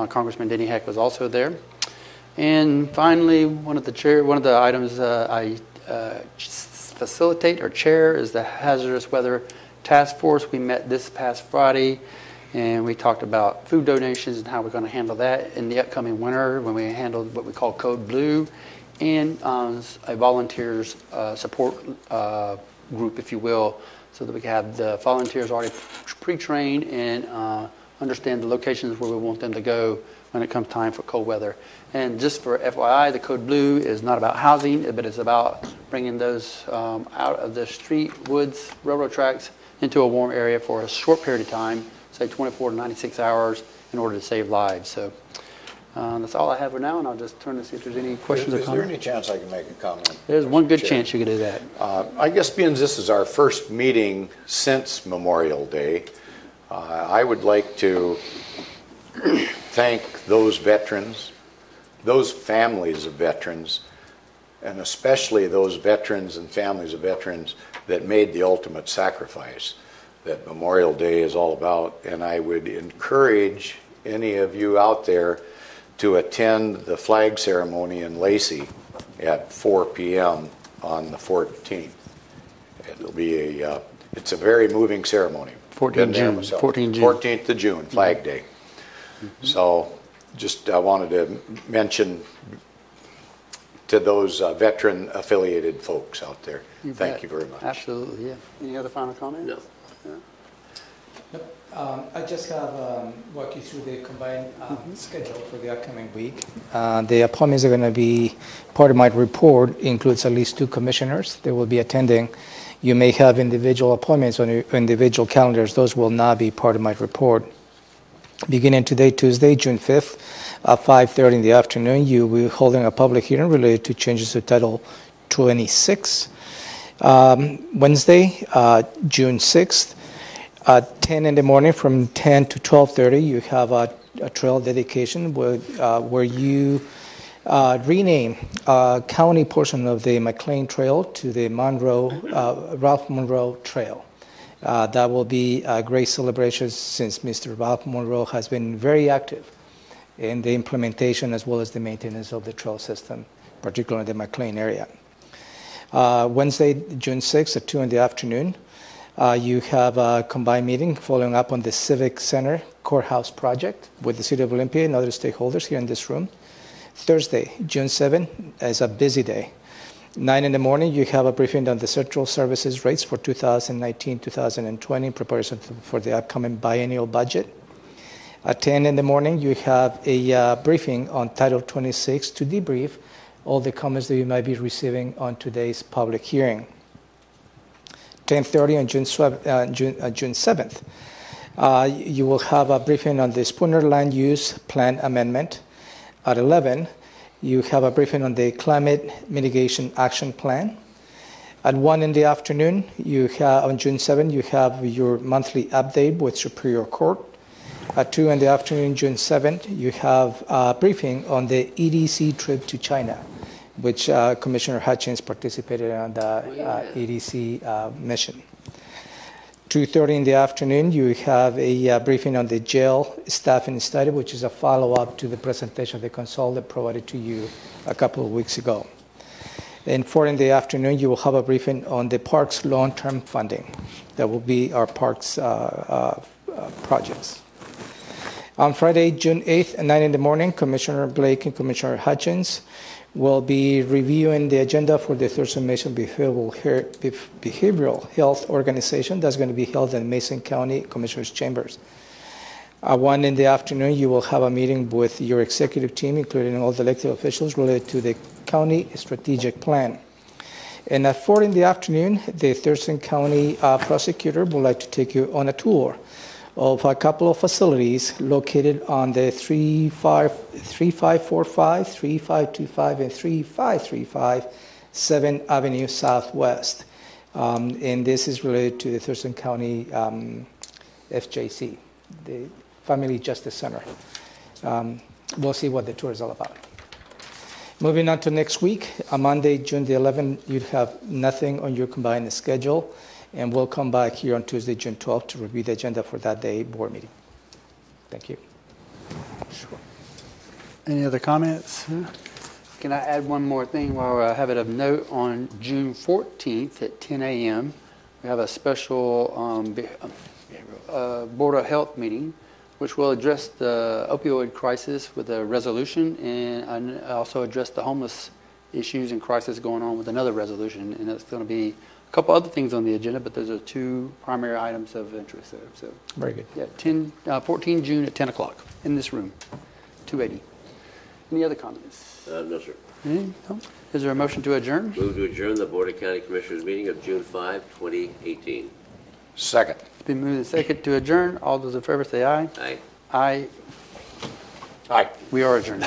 Congressman Denny Heck was also there. And finally, one of the items I facilitate or chair is the Hazardous Weather Task Force. We met this past Friday, and we talked about food donations and how we're going to handle that in the upcoming winter when we handle what we call Code Blue, and a volunteers support group, if you will, so that we can have the volunteers already pre-trained and understand the locations where we want them to go when it comes time for cold weather. And just for FYI, the Code Blue is not about housing, but it's about bringing those out of the street, woods, railroad tracks into a warm area for a short period of time, say 24 to 96 hours, in order to save lives. So that's all I have for now, and I'll just turn to see if there's any questions or comments. Is there any chance I can make a comment? There's one good chance you could do that. I guess being this is our first meeting since Memorial Day, I would like to thank those veterans, those families of veterans, and especially those veterans and families of veterans that made the ultimate sacrifice that Memorial Day is all about. And I would encourage any of you out there to attend the flag ceremony in Lacey at 4 p.m. on the 14th. It'll be it's a very moving ceremony. 14th of June, Flag Day. Mm-hmm. So just wanted to mention to those veteran-affiliated folks out there. Thank you very much. Absolutely, yeah. Any other final comments? No. I just have walk you through the combined schedule for the upcoming week. The appointments are going to be, part of my report includes at least 2 commissioners. They will be attending. You may have individual appointments on your individual calendars. Those will not be part of my report. Beginning today, Tuesday, June 5th, at 5:30 in the afternoon, you will be holding a public hearing related to changes to Title 26. Wednesday, June 6th, at 10 in the morning, from 10 to 12:30, you have a trail dedication where you rename county portion of the McLean Trail to the Ralph Monroe Trail. That will be a great celebration since Mr. Ralph Monroe has been very active in the implementation as well as the maintenance of the trail system, particularly in the McLean area. Wednesday, June 6th at 2 in the afternoon, you have a combined meeting following up on the Civic Center Courthouse project with the City of Olympia and other stakeholders here in this room. Thursday, June 7th, is a busy day. 9 in the morning, you have a briefing on the central services rates for 2019-2020 in preparation for the upcoming biennial budget. At 10 in the morning, you have a briefing on Title 26 to debrief all the comments that you might be receiving on today's public hearing. 10:30 on June 7th, you will have a briefing on the Spooner Land Use Plan Amendment. At 11, you have a briefing on the Climate Mitigation Action Plan. At 1 in the afternoon, on June 7, you have your monthly update with Superior Court. At 2 in the afternoon, June 7th, you have a briefing on the EDC trip to China, which Commissioner Hutchins participated on the EDC mission. 2:30 in the afternoon, you have a briefing on the jail staffing study, which is a follow-up to the presentation of the consultant provided to you a couple of weeks ago. And 4 in the afternoon, you will have a briefing on the parks long-term funding. That will be our parks projects. On Friday, June 8th at 9 in the morning, Commissioner Blake and Commissioner Hutchins will be reviewing the agenda for the Thurston Mason Behavioral Health Organization. That's going to be held in Mason County Commissioners' Chambers. At 1 in the afternoon, you will have a meeting with your executive team, including all the elected officials, related to the county strategic plan. And at 4 in the afternoon, the Thurston County prosecutor would like to take you on a tour of a couple of facilities located on the 3545, 3525, and 3535 7th Avenue Southwest. And this is related to the Thurston County FJC, the Family Justice Center. We'll see what the tour is all about. Moving on to next week, on Monday, June the 11th, you have nothing on your combined schedule. And we'll come back here on Tuesday, June 12th to review the agenda for that day board meeting. Thank you. Sure. Any other comments? Can I add one more thing while I have it of note? On June 14th at 10 a.m., we have a special Board of Health meeting, which will address the opioid crisis with a resolution and also address the homeless issues and crisis going on with another resolution. And it's going to be a couple other things on the agenda, but those are two primary items of interest there. So very good. Yeah, 14 June at 10 o'clock in this room, 280. Any other comments? No, sir. No? Is there a motion to adjourn? Move to adjourn the Board of County Commissioners meeting of June 5, 2018. Second. It's been moved and second to adjourn. All those in favor say aye. Aye. Aye. Aye. We are adjourned.